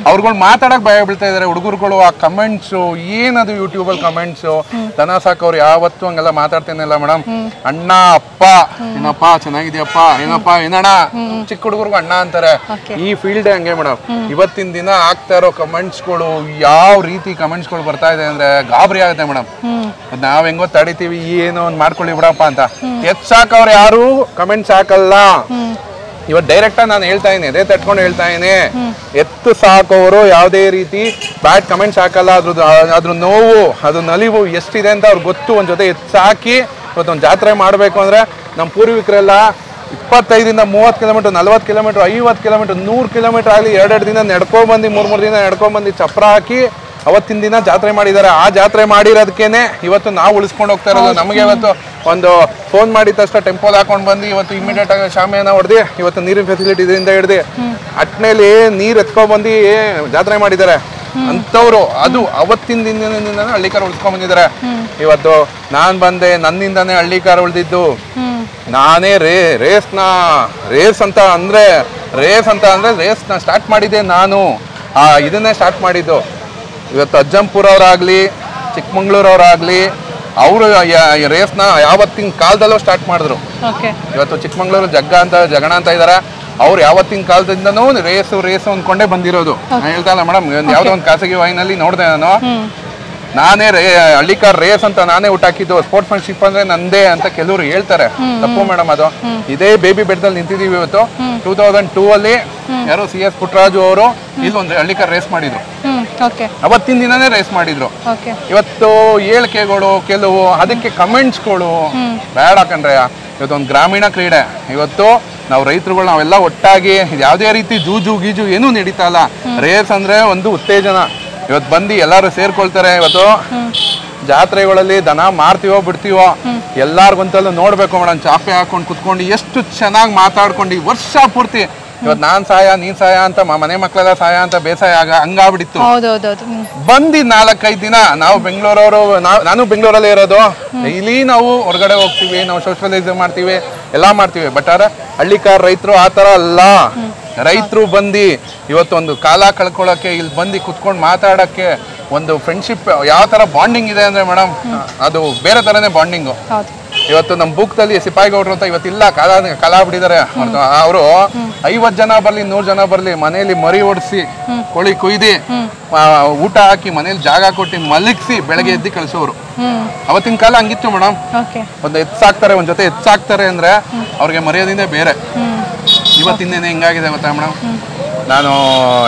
ಅವ್ರುಗಳು ಮಾತಾಡಕ್ ಭಯ ಬೀಳ್ತಾ ಇದಾರೆ. ಹುಡುಗರುಗಳು ಆ ಕಮೆಂಟ್ಸ್ ಏನದು ಯೂಟ್ಯೂಬ್ ಅಲ್ಲಿ ಕಮೆಂಟ್ಸ್, ದನ ಸಾಕವ್ರು ಯಾವತ್ತು ಹಂಗೆಲ್ಲ ಮಾತಾಡ್ತೇನಿಲ್ಲ ಮೇಡಮ್. ಅಣ್ಣ ಅಪ್ಪ ಏನಪ್ಪ ಚೆನ್ನಾಗಿದ್ಯಪ್ಪ, ಏನಪ್ಪ ಏನಣ್ಣ, ಚಿಕ್ಕ ಹುಡುಗರ್ಗು ಅಣ್ಣ ಅಂತಾರೆ. ಈ ಫೀಲ್ಡ್ ಹಂಗೆ ಮೇಡಮ್. ಇವತ್ತಿನ ದಿನ ಆಗ್ತಾ ಇರೋ ಕಮೆಂಟ್ಸ್ಗಳು ಯಾವ ರೀತಿ ಕಮೆಂಟ್ಸ್ಗಳು ಬರ್ತಾ ಇದೆ ಅಂದ್ರೆ ಗಾಬರಿ ಆಗುತ್ತೆ ಮೇಡಮ್. ನಾವ್ ಹೆಂಗೋ ತಡಿತೀವಿ, ಏನೋ ಒಂದ್ ಮಾಡ್ಕೊಳ್ಳಿ ಬಿಡಪ್ಪ ಅಂತ. ಸಾಕವ್ರು ಯಾರು ಕಮೆಂಟ್ಸ್ ಹಾಕಲ್ಲ. ಇವತ್ತು ಡೈರೆಕ್ಟ್ ನಾನು ಹೇಳ್ತಾ ಇದೀನಿ, ಅದೇ ತಟ್ಕೊಂಡು ಹೇಳ್ತಾ ಇದೀನಿ, ಎತ್ತು ಸಾಕೋರು ಯಾವುದೇ ರೀತಿ ಬ್ಯಾಡ್ ಕಮೆಂಟ್ಸ್ ಹಾಕಲ್ಲ. ಅದ್ರ ನೋವು, ಅದು ನಲಿವು ಎಷ್ಟಿದೆ ಅಂತ ಅವ್ರಿಗೆ ಗೊತ್ತು. ಒಂದ್ ಜೊತೆ ಎತ್ತು ಸಾಕಿ ಇವತ್ತೊಂದು ಜಾತ್ರೆ ಮಾಡ್ಬೇಕು ಅಂದ್ರೆ ನಮ್ಮ ಪೂರ್ವಿಕರೆಲ್ಲ 25ರಿಂದ 30 ಕಿಲೋಮೀಟರ್, 40 ಕಿಲೋಮೀಟರ್, 50 ಕಿಲೋಮೀಟರ್, 100 ಕಿಲೋಮೀಟರ್ ಆಗಲಿ 2 ದಿನ ನಡ್ಕೊಂಡ್ಬಂದು 3 ದಿನ ನಡ್ಕೊಂಡ್ಬಂದು ಚಪ್ರ ಹಾಕಿ ಅವತ್ತಿನ ದಿನ ಜಾತ್ರೆ ಮಾಡಿದ್ದಾರೆ. ಆ ಜಾತ್ರೆ ಮಾಡಿರೋದಕ್ಕೇನೆ ಇವತ್ತು ನಾವು ಉಳಿಸ್ಕೊಂಡು ಹೋಗ್ತಾ ಇರೋದು. ನಮಗೆ ಇವತ್ತು ಒಂದು ಫೋನ್ ಮಾಡಿದ ತಕ್ಷಣ ಟೆಂಪೋಲ್ ಹಾಕೊಂಡು ಬಂದು ಇವತ್ತು ಇಮಿಡಿಯೇಟ್ ಆಗಿ ಶಾಮಿಯಾನ ಹೊಡೆದು ಇವತ್ತು ನೀರಿನ ಫೆಸಿಲಿಟಿ ಇದರಿಂದ ಹಿಡ್ದು ಅಟ್ನೇಲಿ ನೀರು ಎತ್ಕೊಂಡ್ಬಂದು ಜಾತ್ರೆ ಮಾಡಿದ್ದಾರೆ ಅಂತವ್ರು. ಅದು ಅವತ್ತಿನ ದಿನದಿಂದ ಹಳ್ಳಿಕಾರ ಉಳಿಸ್ಕೊಂಡ್ ಬಂದಿದ್ದಾರೆ. ಇವತ್ತು ನಾನ್ ಬಂದೆ, ನನ್ನಿಂದಾನೇ ಹಳ್ಳಿಕಾರ ಉಳಿದಿದ್ದು. ನಾನೇ ರೇಸ್ ಅಂತ ಅಂದ್ರೆ ರೇಸ್ನ ಸ್ಟಾರ್ಟ್ ಮಾಡಿದ್ದೆ ನಾನು. ಇದನ್ನೇ ಸ್ಟಾರ್ಟ್ ಮಾಡಿದ್ದು. ಇವತ್ತು ಅಜ್ಜಂಪುರ ಅವರಾಗ್ಲಿ, ಚಿಕ್ಕಮಂಗ್ಳೂರವರಾಗ್ಲಿ, ಅವರು ರೇಸ್ನ ಯಾವತ್ತಿನ ಕಾಲದಲ್ಲೂ ಸ್ಟಾರ್ಟ್ ಮಾಡಿದ್ರು. ಇವತ್ತು ಚಿಕ್ಕಮಂಗ್ಳೂರು ಜಗಣ ಅಂತ ಇದಾರೆ. ಅವ್ರು ಯಾವತ್ತಿನ ಕಾಲದಿಂದನೂ ರೇಸು ಅಂದ್ಕೊಂಡೇ ಬಂದಿರೋದು. ನಾನು ಹೇಳ್ತಾ ಇಲ್ಲ ಮೇಡಮ್, ಯಾವ್ದೋ ಒಂದು ಖಾಸಗಿ ವಾಹಿನಿಯಲ್ಲಿ ನೋಡಿದೆ ನಾನು. ನಾನೇ ಹಳ್ಳಿಕಾರ್ ರೇಸ್ ಅಂತ ನಾನೇ ಹುಟ್ಟಾಕಿದ್ದು. ಸ್ಪೋರ್ಟ್ಸ್ಮನ್ಶಿಪ್ ಅಂದ್ರೆ ನಂದೇ ಅಂತ ಕೆಲವರು ಹೇಳ್ತಾರೆ. ತಪ್ಪು ಮೇಡಮ್ ಅದು. ಇದೇ ಬೇಬಿ ಬೆಟ್ಟದಲ್ಲಿ ನಿಂತಿದೀವಿ ಇವತ್ತು. 2002 ಅಲ್ಲಿ ಯಾರು CS ಪುಟ್ಟರಾಜು ಅವರು ಇಲ್ಲೊಂದು ಹಳ್ಳಿಕಾರ್ ರೇಸ್ ಮಾಡಿದ್ರು. ಅವತ್ತಿನ ದಿನನೇ ರೇಸ್ ಮಾಡಿದ್ರು. ಇವತ್ತು ಹೇಳಿಕೆಗಳು ಕೆಲವು, ಅದಕ್ಕೆ ಕಮೆಂಟ್ಸ್ಗಳು ಬೇಡ ಕಣ್ರೆ. ಇವತ್ತೊಂದು ಗ್ರಾಮೀಣ ಕ್ರೀಡೆ. ಇವತ್ತು ನಾವು ರೈತರುಗಳು ನಾವೆಲ್ಲ ಒಟ್ಟಾಗಿ ಯಾವುದೇ ರೀತಿ ಜೂಜು ಗೀಜು ಏನೂ ನಡೀತಾ ಇಲ್ಲ. ರೇಸ್ ಅಂದ್ರೆ ಒಂದು ಉತ್ತೇಜನ. ಇವತ್ತು ಬಂದು ಎಲ್ಲರೂ ಸೇರ್ಕೊಳ್ತಾರೆ. ಇವತ್ತು ಜಾತ್ರೆಗಳಲ್ಲಿ ದನ ಮಾರ್ತೀವೋ ಬಿಡ್ತೀವೋ ಎಲ್ಲಾರ್ಗಂತಲ್ಲೂ ನೋಡ್ಬೇಕು ಮೇಡಮ್. ಚಾಪೆ ಹಾಕೊಂಡು ಕುತ್ಕೊಂಡು ಎಷ್ಟು ಚೆನ್ನಾಗಿ ಮಾತಾಡ್ಕೊಂಡು ವರ್ಷ ಪೂರ್ತಿ ಇವತ್ತು ನಾನ್ ಸಹಾಯ ನೀನ್ ಸಹಾಯ ಅಂತ ಮನೆ ಮಕ್ಕಳೆಲ್ಲ ಸಹಾಯ ಅಂತ ಬೇಸಾಯ ಹಂಗಾಗ್ಬಿಟ್ಟಿತ್ತು. ಬಂದಿ 4-5 ದಿನ ನಾವು ಬೆಂಗಳೂರವರು, ನಾನು ಬೆಂಗಳೂರಲ್ಲೇ ಇರೋದು. ಇಲ್ಲಿ ನಾವು ಹೊರಗಡೆ ಹೋಗ್ತೀವಿ, ನಾವು ಸೋಷಿಯಲೈಸ್ ಮಾಡ್ತೀವಿ, ಎಲ್ಲಾ ಮಾಡ್ತೀವಿ. ಬಟ್ ಆದ್ರೆ ಹಳ್ಳಿಕಾರ್ ರೈತರು ಆತರ ಅಲ್ಲ. ರೈತರು ಬಂದು ಇವತ್ತೊಂದು ಕಾಲ ಕಳ್ಕೊಳ್ಳೋಕೆ, ಇಲ್ಲಿ ಬಂದು ಕುತ್ಕೊಂಡು ಮಾತಾಡಕ್ಕೆ ಒಂದು ಫ್ರೆಂಡ್ಶಿಪ್ ಯಾವ ತರ ಬಾಂಡಿಂಗ್ ಇದೆ ಅಂದ್ರೆ ಮೇಡಮ್, ಅದು ಬೇರೆ ತರನೇ ಬಾಂಡಿಂಗು. ಇವತ್ತು ನಮ್ಮ ಬುಕ್ದಲ್ಲಿ ಸಿಪಾಯಿಗೌಡರು ಅಂತ ಇವತ್ತಿಲ್ಲ, ಕಾಲ ಬಿಟ್ಟಿದ್ದಾರೆ. ಅವರು 50 ಜನ ಬರ್ಲಿ 100 ಜನ ಬರ್ಲಿ ಮನೆಯಲ್ಲಿ ಮರಿ ಓಡಿಸಿ ಕೋಳಿ ಕುಯ್ದಿ ಊಟ ಹಾಕಿ ಮನೇಲಿ ಜಾಗ ಕೊಟ್ಟು ಮಲಗಿಸಿ ಬೆಳಗ್ಗೆ ಎದ್ದು ಕಳಿಸೋರು. ಅವತ್ತಿನ ಕಾಲ ಹಂಗಿತ್ತು ಮೇಡಮ್. ಒಂದು ಎತ್ತಾಕ್ತಾರೆ, ಒಂದ್ ಜೊತೆ ಎತ್ತಾಕ್ತಾರೆ ಅಂದ್ರೆ ಅವ್ರಿಗೆ ಮರ್ಯಾದಿಂದ ಬೇರೆ. ಇವತ್ತಿಂದೇನೆ ಹಿಂಗಾಗಿದೆ ಗೊತ್ತಾ ಮೇಡಮ್. ನಾನು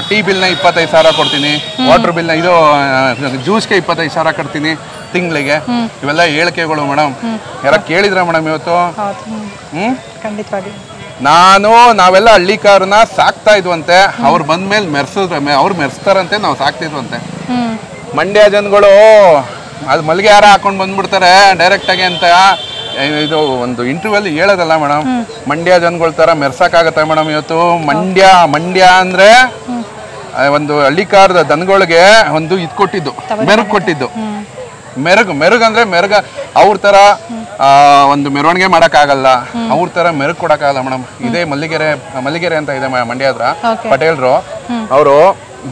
ಟೀ ಬಿಲ್ನ 25,000 ಕೊಡ್ತೀನಿ, ವಾಟರ್ ಬಿಲ್ನ ಇದು ಜ್ಯೂಸ್ಗೆ 25,000 ಕಟ್ತೀನಿ ತಿಂಗಳಿಗೆ. ಇವೆಲ್ಲ ಹೇಳಿಕೆಗಳು ಮೇಡಮ್. ಯಾರ ಕೇಳಿದ್ರ ಮೇಡಮ್ ಇವತ್ತು? ಖಂಡಿತವಾಗಿ ನಾವೆಲ್ಲ ಹಳ್ಳಿಕಾರನ್ನ ಸಾಕ್ತಾ ಇದ್ವಂತೆ, ಅವ್ರು ಬಂದ್ಮೇಲೆ ಅವ್ರು ಮೆರೆಸ್ತಾರಂತೆ, ನಾವು ಸಾಕ್ತಿದ್ವಂತೆ. ಮಂಡ್ಯ ಜನಗಳು ಅದು ಮಲ್ಲಿಗೆ ಹಾರ ಹಾಕೊಂಡು ಬಂದ್ಬಿಡ್ತಾರೆ ಡೈರೆಕ್ಟ್ ಆಗಿ ಅಂತ ಇದು ಒಂದು ಇಂಟರ್ವ್ಯೂ ಅಲ್ಲಿ ಹೇಳೋದಲ್ಲ ಮೇಡಮ್. ಮಂಡ್ಯ ಜನಗಳ ತರ ಮೆರ್ಸಕ್ಕಾಗತ್ತೆ ಮೇಡಮ್ ಇವತ್ತು? ಮಂಡ್ಯ ಅಂದ್ರೆ ಒಂದು ಹಳ್ಳಿಕಾರದ ದನಗಳಿಗೆ ಒಂದು ಇದು ಕೊಟ್ಟಿದ್ದು, ಮೆರುಗು ಕೊಟ್ಟಿದ್ದು. ಮೆರುಗು ಅಂದ್ರೆ ಅವ್ರ ತರ ಒಂದು ಮೆರವಣಿಗೆ ಮಾಡಕ್ಕಾಗಲ್ಲ, ಅವ್ರ ತರ ಮೆರುಗು ಕೊಡಕ್ಕಾಗಲ್ಲ ಮೇಡಮ್. ಇದೇ ಮಲ್ಲಿಗೆರೆ ಅಂತ ಇದೆ ಮಂಡ್ಯ ಹತ್ರ, ಪಟೇಲ್ರು ಅವರು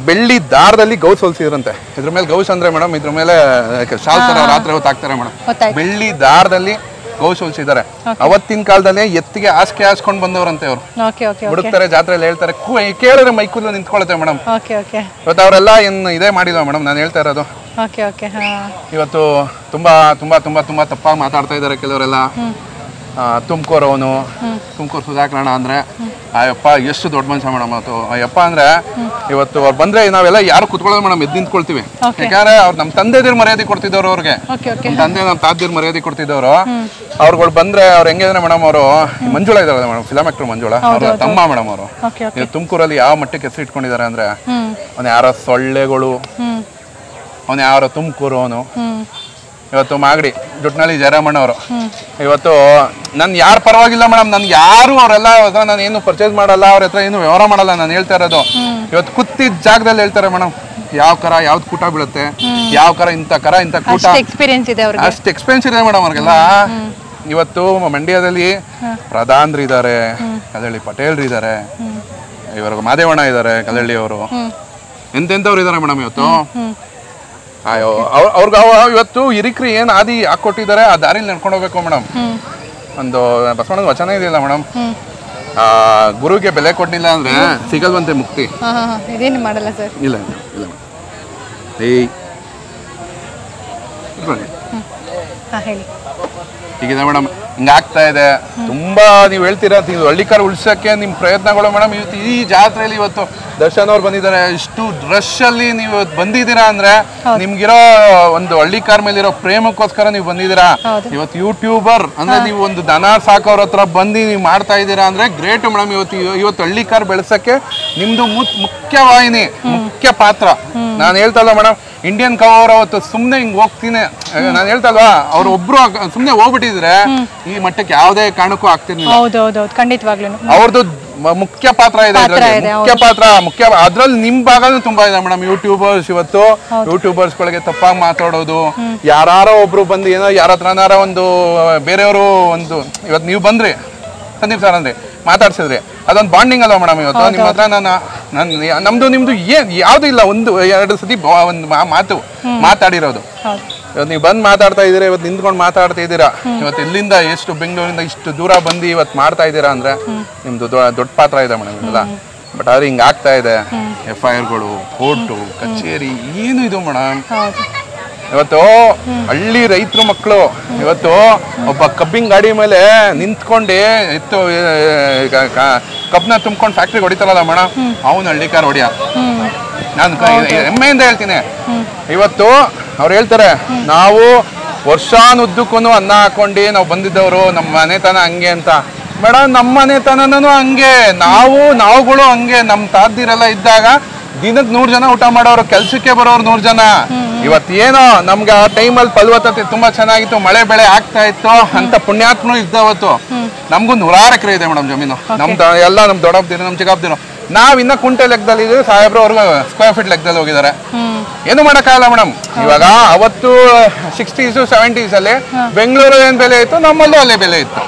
ಬೆಳ್ಳಿ ದಾರದಲ್ಲಿ ಗೌಸ್ ಹೊಲ್ಸಿದ್ರಂತೆ. ಇದ್ರ ಮೇಲೆ ಗೌಸ್ ಅಂದ್ರೆ ಮೇಡಮ್ ಇದ್ರ ಮೇಲೆ ಶಾಲ್ ತರ ರಾತ್ರಿ ಹೊತ್ತು ಹಾಕ್ತಾರೆ ಮೇಡಮ್. ಬೆಳ್ಳಿ ದಾರದಲ್ಲಿ ಗೌಸ್ ಹೊಲ್ಸಿದ್ದಾರೆ. ಅವತ್ತಿನ ಕಾಲದಲ್ಲಿ ಎತ್ತಿಗೆ ಹಾಸಿಗೆ ಹಾಸ್ಕೊಂಡ್ ಬಂದವ್ರಂತೆ ಅವ್ರು. ಹುಡುಕ್ತಾರೆ ಜಾತ್ರೆಯಲ್ಲಿ ಹೇಳ್ತಾರೆ, ಕೇಳಿದ್ರೆ ಮೈಕೂಲು ನಿಂತ್ಕೊಳತ್ತೆ ಮೇಡಮ್. ಇವತ್ತು ಅವರೆಲ್ಲ ಇದೇ ಮಾಡಿಲ್ವ ಮೇಡಮ್? ನಾನು ಹೇಳ್ತಾ ಇರೋದು ಇವತ್ತು ತುಂಬಾ ತುಂಬಾ ತುಂಬಾ ತುಂಬಾ ತಪ್ಪಾಗಿ ಮಾತಾಡ್ತಾ ಇದ್ದಾರೆ ಕೆಲವರೆಲ್ಲ. ತುಮಕೂರು ಸುಧಾಕರಣ ಅಂದ್ರೆ ಅಯ್ಯಪ್ಪ ಎಷ್ಟು ದೊಡ್ಡ ಮನುಷ್ಯ ಮೇಡಮ್. ಅವತ್ತು ಅಯ್ಯಪ್ಪ ಅಂದ್ರೆ ಇವತ್ತು ಅವ್ರು ಬಂದ್ರೆ ನಾವೆಲ್ಲ ಯಾರು ಕುತ್ಕೊಳ್ಳೋದು ಮೇಡಮ್, ಎದ್ದು ನಿಂತ್ಕೊಳ್ತೀವಿ. ಯಾಕಂದ್ರೆ ಅವ್ರು ನಮ್ಮ ತಂದೆದಿರ್ ಮರ್ಯಾದೆ ಕೊಡ್ತಿದ್ದವ್ರು, ಅವ್ರಿಗೆ ನಮ್ಮ ತಾತದಿರ್ ಮರ್ಯಾದೆ ಕೊಡ್ತಿದ್ದವ್ರು. ಅವ್ರುಗಳು ಬಂದ್ರೆ ಅವ್ರು ಹೆಂಗಿದ್ರೆ ಮೇಡಮ್, ಅವರು ಮಂಜುಳಾ ಇದಾರೆ ಮೇಡಮ್, ಫಿಲಮ್ ಆಕ್ಟರ್ ಮಂಜುಳಾ, ಅವ್ರ ತಮ್ಮ ಮೇಡಮ್. ಅವರು ತುಮಕೂರಲ್ಲಿ ಯಾವ ಮಟ್ಟಕ್ಕೆ ಹೆಸರು ಇಟ್ಕೊಂಡಿದ್ದಾರೆ ಅಂದ್ರೆ, ಅವನು ಯಾರೋ ಸೊಳ್ಳೆಗಳು, ಅವನು ಯಾರೋ ತುಮಕೂರು, ಅವನು ಇವತ್ತು ಮಾಗಡಿ ಜುಟ್ನಳ್ಳಿ ಜಯರಾಮಣ್ಣ ಅವರು. ಇವತ್ತು ನನ್ ಯಾರು ಪರವಾಗಿಲ್ಲ ಮೇಡಮ್, ನನ್ಗೆ ಯಾರು ಅವರೆಲ್ಲ ನಾನು ಏನು ಪರ್ಚೇಸ್ ಮಾಡಲ್ಲ, ಅವ್ರ ಹತ್ರ ಏನು ವ್ಯವಹಾರ ಮಾಡಲ್ಲ. ನಾನು ಹೇಳ್ತಾ ಇರೋದು ಇವತ್ತು ಕೂತಿದ್ದ ಜಾಗದಲ್ಲಿ ಹೇಳ್ತಾರೆ ಮೇಡಮ್, ಯಾವ ಕರ ಯಾವ್ದು ಕೂಟ ಬೀಳುತ್ತೆ, ಯಾವ ಕರ ಇಂಥ ಕೂಟ, ಅಷ್ಟು ಎಕ್ಸ್ಪೀರಿಯನ್ಸ್ ಇದೆ ಮೇಡಮ್ ಅವ್ರಿಗೆಲ್ಲ. ಇವತ್ತು ಮಂಡ್ಯದಲ್ಲಿ ಪ್ರಧಾನ್ರು ಇದ್ದಾರೆ, ಕದಳ್ಳಿ ಪಟೇಲ್ರು ಇದ್ದಾರೆ, ಇವ್ರಿಗೆ ಮಾದೇವಣ್ಣ ಇದ್ದಾರೆ ಕದಳ್ಳಿ ಅವರು, ಎಂತೆಂಥವ್ರು ಇದ್ದಾರೆ ಮೇಡಮ್ ಇವತ್ತು. ಅವ್ರಿಗೆ ಇವತ್ತು ಹಿರಿಕ್ರಿ ಏನ್ ಆದಿ ಹಾಕೊಟ್ಟಿದ್ದಾರೆ ಆ ದಾರಿಲಿ ನಡ್ಕೊಂಡು ಹೋಗ್ಬೇಕು ಮೇಡಮ್. ಒಂದು ಬಸವಣ್ಣನ ವಚನ ಇದೆಯಲ್ಲ ಮೇಡಮ್, ಗುರುಗೆ ಬೆಲೆ ಕೊಡ್ಲಿಲ್ಲ ಅಂದ್ರೆ ಸಿಗಲ್ವಂತೆ ಮುಕ್ತಿ. ಮಾಡಲ್ಲ ಸರ್? ಇಲ್ಲ ಹೀಗಿದೆ ಮೇಡಮ್, ಹಿಂಗಾಗ್ತಾ ಇದೆ. ತುಂಬಾ ನೀವು ಹೇಳ್ತೀರಾ ಹಳ್ಳಿಕಾರ ಉಳ್ಸಕ್ಕೆ ನಿಮ್ ಪ್ರಯತ್ನಗಳು ಮೇಡಮ್. ಇವತ್ತು ಈ ಜಾತ್ರೆಯಲ್ಲಿ ಇವತ್ತು ದರ್ಶನ್ ಅವ್ರು ಬಂದಿದ್ದಾರೆ, ಇಷ್ಟು ರಶ್ ಅಲ್ಲಿ ನೀವು ಬಂದಿದ್ದೀರಾ ಅಂದ್ರೆ ನಿಮ್ಗಿರೋ ಒಂದು ಹಳ್ಳಿಕಾರ್ ಮೇಲೆ ಇರೋ ಪ್ರೇಮಕ್ಕೋಸ್ಕರ ನೀವು ಬಂದಿದ್ದೀರಾ. ಇವತ್ತು ಯೂಟ್ಯೂಬರ್ ಅಂದ್ರೆ ನೀವು ಒಂದು ದನ ಸಾಕೋರ ಹತ್ರ ಬಂದು ನೀವು ಮಾಡ್ತಾ ಇದ್ದೀರಾ ಅಂದ್ರೆ ಗ್ರೇಟ್ ಮೇಡಮ್. ಇವತ್ತು ಹಳ್ಳಿಕಾರ್ ಬೆಳೆಸಕ್ಕೆ ನಿಮ್ದು ಮುಖ್ಯವಾಹಿನಿ, ಮುಖ್ಯ ಪಾತ್ರ. ನಾನು ಹೇಳ್ತಲ್ಲ ಮೇಡಮ್, ಇಂಡಿಯನ್ ಕವರ್ ಅವತ್ತು ಸುಮ್ನೆ ಹಿಂಗ್ ಹೋಗ್ತೀನಿ, ನಾನು ಹೇಳ್ತಲ್ವಾ, ಅವ್ರು ಒಬ್ರು ಸುಮ್ನೆ ಹೋಗ್ಬಿಟ್ಟಿದ್ರೆ ಈ ಮಟ್ಟಕ್ಕೆ ಯಾವುದೇ ಕಾರಣಕ್ಕೂ ಆಗ್ತಿರ್ಲಿಲ್ಲ. ಅವ್ರದ್ದು ಮುಖ್ಯ ಪಾತ್ರ ಇದೆ, ಮುಖ್ಯ ಅದ್ರಲ್ಲಿ ನಿಮ್ ಭಾಗನೂ ತುಂಬಾ ಇದೆ ಮೇಡಮ್. ಇವತ್ತು ಯೂಟ್ಯೂಬರ್ಸ್ ಗಳಿಗೆ ತಪ್ಪಾಗಿ ಮಾತಾಡೋದು, ಯಾರೋ ಒಬ್ರು ಬಂದು ಏನೋ ಯಾರ ಹತ್ರನಾರ ಒಂದು ಬೇರೆಯವರು ಒಂದು, ಇವತ್ತು ನೀವು ಬಂದ್ರಿ ಸಂದೀಪ್ ಸರ್ ಅಂದ್ರೆ ಮಾತಾಡ್ಸಿದ್ರಿ, ಅದೊಂದು ಬಾಂಡಿಂಗ್ ಅಲ್ವಾ ಮೇಡಮ್. ಇವತ್ತು ನಿಮ್ಮ ಹತ್ರ ನಮ್ದು ನಿಮ್ದು ಯಾವ್ದು ಇಲ್ಲ, ಒಂದು ಎರಡು ಸತಿ ಒಂದು ಮಾತು ಮಾತಾಡಿರೋದು. ಇವತ್ತು ನೀವು ಬಂದು ಮಾತಾಡ್ತಾ ಇದ್ದೀರಾ, ಇವತ್ತು ನಿಂತ್ಕೊಂಡು ಮಾತಾಡ್ತಾ ಇದ್ದೀರಾ. ಇವತ್ತು ಇಲ್ಲಿಂದ ಎಷ್ಟು ಬೆಂಗಳೂರಿಂದ ಇಷ್ಟು ದೂರ ಬಂದು ಇವತ್ತು ಮಾಡ್ತಾ ಇದ್ದೀರಾ ಅಂದ್ರೆ ನಿಮ್ದು ದೊಡ್ಡ ಪಾತ್ರ ಇದೆ ಮೇಡಮ್ ಇದೆಲ್ಲ. ಬಟ್ ಆದ್ರೆ ಹಿಂಗ ಆಗ್ತಾ ಇದೆ, FIRಗಳು, ಕೋರ್ಟು, ಕಚೇರಿ, ಏನು ಇದು ಮೇಡಮ್. ಇವತ್ತು ಹಳ್ಳಿ ರೈತರು ಮಕ್ಕಳು ಇವತ್ತು ಒಬ್ಬ ಕಬ್ಬಿಂಗ್ ಗಾಡಿ ಮೇಲೆ ನಿಂತ್ಕೊಂಡು ಎತ್ತು ಕಬ್ನ ತುಂಬ್ಕೊಂಡು ಫ್ಯಾಕ್ಟ್ರಿಗೆ ಹೊಡಿತಾರಲ್ಲ ಮೇಡಮ್, ಅವನು ಹಳ್ಳಿಕಾರ ಹೊಡಿಯ. ನಾನು ಹೆಮ್ಮೆಯಿಂದ ಹೇಳ್ತೀನಿ. ಇವತ್ತು ಅವ್ರು ಹೇಳ್ತಾರೆ, ನಾವು ವರ್ಷಾನುದ್ದಕ್ಕೂ ಅನ್ನ ಹಾಕೊಂಡು ನಾವು ಬಂದಿದ್ದವರು, ನಮ್ಮ ಮನೆತನ ಹಂಗೆ ಅಂತ. ಮೇಡಮ್, ನಮ್ಮ ಮನೆತನನೂ ಹಂಗೆ, ನಾವುಗಳು ಹಂಗೆ. ನಮ್ಮ ತಾದಿರೆಲ್ಲ ಇದ್ದಾಗ ದಿನಕ್ಕೆ 100 ಜನ ಊಟ ಮಾಡೋರು, ಕೆಲ್ಸಕ್ಕೆ ಬರೋರು 100 ಜನ. ಇವತ್ತೇನೋ ನಮ್ಗೆ ಆ ಟೈಮಲ್ಲಿ ಫಲವತ್ತತೆ ತುಂಬಾ ಚೆನ್ನಾಗಿತ್ತು, ಮಳೆ ಬೆಳೆ ಆಗ್ತಾ ಇತ್ತು ಅಂತ ಪುಣ್ಯಾತ್ಮನು ಇದ್ದವತ್ತು. ನಮಗೂ 100 ಎಕರೆ ಇದೆ ಮೇಡಮ್ ಜಮೀನು, ಎಲ್ಲ ನಮ್ ದೊಡ್ಡಬ್ದಿರೋ ನಮ್ ಚಿಕ್ಕಬ್ದಿರೋ. ನಾವಿನ್ನ ಕುಂಟೆ ಲೆಕ್ಕದಲ್ಲಿ ಇದೀವಿ, ಸಾಹೇಬ್ರು ಅವ್ರಿಗೆ ಸ್ಕ್ವೇರ್ ಫೀಟ್ ಲೆಕ್ಕದಲ್ಲಿ ಹೋಗಿದ್ದಾರೆ. ಏನು ಮಾಡೋಕ್ಕಾಗಲ್ಲ ಮೇಡಮ್. ಇವಾಗ ಅವತ್ತು 60s 70s ಅಲ್ಲಿ ಬೆಂಗಳೂರು ಏನ್ ಬೆಲೆ ಇತ್ತು, ನಮ್ಮಲ್ಲೂ ಅಲ್ಲೇ ಬೆಲೆ ಇತ್ತು.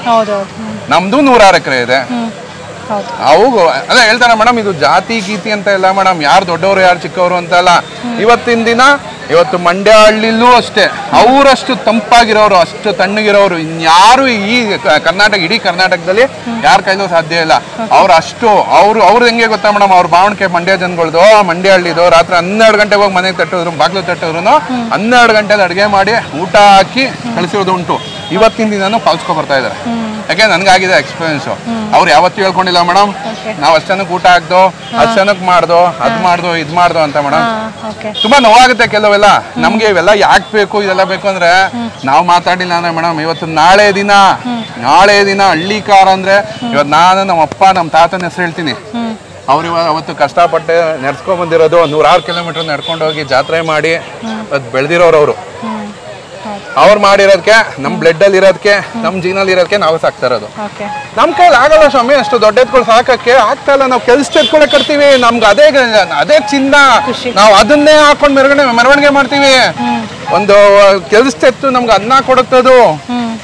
ನಮ್ದು 100 ಎಕರೆ ಇದೆ. ಅವು ಅದೇ ಹೇಳ್ತಾರೆ ಮೇಡಮ್, ಇದು ಜಾತಿ ಗೀತಿ ಅಂತ ಇಲ್ಲ ಮೇಡಮ್, ಯಾರು ದೊಡ್ಡವರು ಯಾರು ಚಿಕ್ಕವರು ಅಂತ ಅಲ್ಲ. ಇವತ್ತಿನ ದಿನ ಇವತ್ತು ಮಂಡ್ಯ ಹಳ್ಳಿಲೂ ಅಷ್ಟೇ, ಅವರಷ್ಟು ತಂಪಾಗಿರೋರು, ಅಷ್ಟು ತಣ್ಣಗಿರೋರು ಇನ್ಯಾರು ಈ ಇಡೀ ಕರ್ನಾಟಕದಲ್ಲಿ ಯಾರ ಕೈಲೂ ಸಾಧ್ಯ ಇಲ್ಲ. ಅವ್ರು ಹೆಂಗೆ ಗೊತ್ತಾ ಮೇಡಮ್, ಅವ್ರ ಭಾವಣಿಕೆ ಮಂಡ್ಯ ಜನಗಳದು, ಮಂಡ್ಯ ಹಳ್ಳಿದು. ರಾತ್ರಿ 12 ಗಂಟೆಗೆ ಹೋಗಿ ಮನೆಗೆ ತಟ್ಟಿದ್ರು, ಬಾಗ್ಲು ತಟ್ಟಿದ್ರು 12 ಗಂಟೆಲಿ ಅಡುಗೆ ಮಾಡಿ ಊಟ ಹಾಕಿ ಕಳಿಸಿರೋದು ಉಂಟು. ಇವತ್ತಿನ ದಿನಾನು ಪಾಲಿಸ್ಕೊ ಬರ್ತಾ ಇದ್ದಾರೆ. ಯಾಕೆ ನನ್ಗಾಗಿದೆ ಎಕ್ಸ್ಪೀರಿಯನ್ಸ್. ಅವ್ರು ಯಾವತ್ತೂ ಹೇಳ್ಕೊಂಡಿಲ್ಲ ಮೇಡಮ್ ನಾವ್ ಅಷ್ಟ್ ಜನಕ್ಕೆ ಊಟ ಹಾಕ್ದು ಅಷ್ಟ್ ಜನಕ್ಕೆ ಮಾಡ್ದು ಅದ್ ಮಾಡ್ದು ಇದ್ ಮಾಡ್ದು ಅಂತ ಮೇಡಮ್. ತುಂಬಾ ನೋವಾಗುತ್ತೆ ಕೆಲವೆಲ್ಲ. ನಮ್ಗೆ ಇವೆಲ್ಲ ಯಾಕೆ ಬೇಕು ಇದೆಲ್ಲ ಬೇಕು ಅಂದ್ರೆ ನಾವ್ ಮಾತಾಡಿಲ್ಲ ಅಂದ್ರೆ ಮೇಡಮ್ ಇವತ್ತು ನಾಳೆ ದಿನ ಹಳ್ಳಿಕಾರ ಅಂದ್ರೆ ಇವತ್ತು ನಾನು ನಮ್ಮ ಅಪ್ಪ ನಮ್ಮ ತಾತನ ಹೆಸರು ಹೇಳ್ತೀನಿ. ಅವ್ರು ಅವತ್ತು ಕಷ್ಟಪಟ್ಟು ನಡ್ಸ್ಕೊಂಡ್ ಬಂದಿರೋದು 106 ಕಿಲೋಮೀಟರ್ ನಡ್ಕೊಂಡು ಹೋಗಿ ಜಾತ್ರೆ ಮಾಡಿ ಅದ್ ಬೆಳೆದಿರೋರು ಅವರು. ಅವ್ರು ಮಾಡಿರೋದಕ್ಕೆ ನಮ್ ಬ್ಲಡ್ ಅಲ್ಲಿ ಇರೋದಕ್ಕೆ ನಮ್ ಜೀನಲ್ಲಿ ಇರೋದಕ್ಕೆ ನಾವು ಸಾಕ್ತಾ ಇರೋದು. ನಮ್ ಕೈಲಿ ಆಗಲ್ಲ ಸ್ವಾಮಿ ಅಷ್ಟು ದೊಡ್ಡ ಎತ್ಗಳು ಸಾಕಕ್ಕೆ ಆಗ್ತಾ ಇಲ್ಲ. ನಾವು ಕೆಲ್ಸ ಎತ್ಕೊಳಕ್ ಕಟ್ತೀವಿ. ನಮ್ಗೆ ಅದೇ ಚಿನ್ನ. ನಾವು ಅದನ್ನೇ ಹಾಕೊಂಡ್ ಮೆರವಣಿಗೆ ಮಾಡ್ತೀವಿ. ಒಂದು ಕೆಲ್ಸ ಎತ್ತು ನಮ್ಗೆ ಅನ್ನ ಕೊಡುತ್ತದು.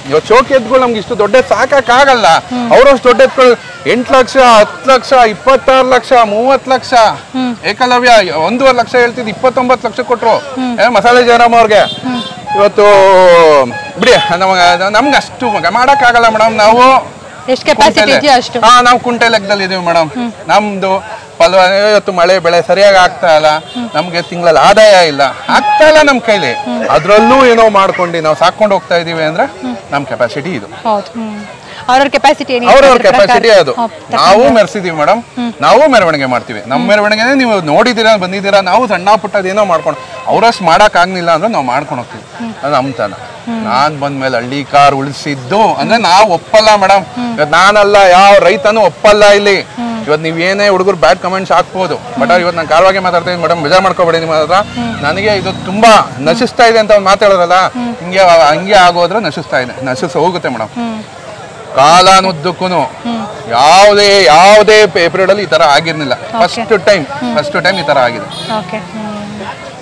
ಇವಾಗ ಚೌಕಿ ಎತ್ಗಳು ನಮ್ಗೆ ಇಷ್ಟು ದೊಡ್ಡ ಸಾಕಕ್ ಆಗಲ್ಲ. ಅವ್ರಷ್ಟು ದೊಡ್ಡ ಎತ್ಗಳು 8 ಲಕ್ಷ 10 ಲಕ್ಷ 26 ಲಕ್ಷ 30 ಲಕ್ಷ. ಏಕಲವ್ಯ 1.5 ಲಕ್ಷ ಹೇಳ್ತಿದ್ 29 ಲಕ್ಷ ಕೊಟ್ರು ಮಸಾಲೆ ಜಯರಾಮ್ ಅವ್ರಿಗೆ. ಇವತ್ತು ಬಿಡಿ ನಮ್ಗೆ ಅಷ್ಟು ಮಾಡಕ್ ಆಗಲ್ಲ ಮೇಡಮ್. ನಾವು ನಾವು ಕುಂಟೆ ಲೆಕ್ಕದಲ್ಲಿ ಇದೀವಿ ಮೇಡಮ್. ನಮ್ದು ಇವತ್ತು ಮಳೆ ಬೆಳೆ ಸರಿಯಾಗಿ ಆಗ್ತಾ ಇಲ್ಲ. ನಮ್ಗೆ ತಿಂಗಳಲ್ಲಿ ಆದಾಯ ಇಲ್ಲ, ಆಗ್ತಾ ಇಲ್ಲ ನಮ್ ಕೈಲಿ. ಅದ್ರಲ್ಲೂ ಏನೋ ಮಾಡ್ಕೊಂಡು ನಾವು ಸಾಕೊಂಡು ಹೋಗ್ತಾ ಇದೀವಿ ಅಂದ್ರೆ ನಮ್ ಕೆಪಾಸಿಟಿ ಇದು. ಅವ್ರವ್ರ ಕೆಪಾಸಿಟಿ ಅದು. ನಾವು ಮೆರೆಸಿದೀವಿ ಮೇಡಮ್. ನಾವು ಮೆರವಣಿಗೆ ಮಾಡ್ತೀವಿ. ನಮ್ಮ ಮೆರವಣಿಗೆನೇ ನೀವು ನೋಡಿದೀರಾ ಬಂದಿದ್ದೀರಾ. ನಾವು ಸಣ್ಣ ಪುಟ್ಟದೇನೋ ಮಾಡ್ಕೊಂಡು ಅವ್ರಷ್ಟು ಮಾಡಕ್ ಆಗ್ಲಿಲ್ಲ ಅಂದ್ರೆ ನಾವು ಮಾಡ್ಕೊಂಡು ಹೋಗ್ತೀವಿ. ಅದು ನಮ್ತನ. ನಾನ್ ಬಂದ್ಮೇಲೆ ಹಳ್ಳಿ ಕಾರ್ ಉಳಿಸಿದ್ದು ಅಂದ್ರೆ ನಾವು ಒಪ್ಪಲ್ಲ ಮೇಡಮ್. ಇವತ್ತು ನಾನಲ್ಲ ಯಾವ ರೈತನೂ ಒಪ್ಪಲ್ಲ ಇಲ್ಲಿ. ಇವತ್ತು ನೀವ್ ಏನೇ ಹುಡುಗರು ಬ್ಯಾಡ್ ಕಮೆಂಟ್ಸ್ ಹಾಕ್ಬೋದು. ಬಟ್ ಇವತ್ತು ನಾನು ಕಾರವಾಗಿ ಮಾತಾಡ್ತಾ ಇದ್ದೀನಿ ಮೇಡಮ್. ಬೇಜಾರ್ ಮಾಡ್ಕೋಬೇಡಿ ನಿಮ್ಮ ಹತ್ರ. ನನಗೆ ಇದು ತುಂಬಾ ನಶಿಸ್ತಾ ಇದೆ ಅಂತ ಮಾತಾಡೋದಲ್ಲ. ಹಂಗೆ ಆಗೋದ್ರೆ ನಶಿಸ್ ಹೋಗುತ್ತೆ ಮೇಡಮ್. ಕಾಲಾನುದ್ದಕ್ಕೂ ಯಾವುದೇ ಪೀರಿಯಡ್ ಅಲ್ಲಿ ಈ ತರ ಆಗಿರ್ಲಿಲ್ಲ. ಫಸ್ಟ್ ಟೈಮ್ ಈ ತರ ಆಗಿದೆ.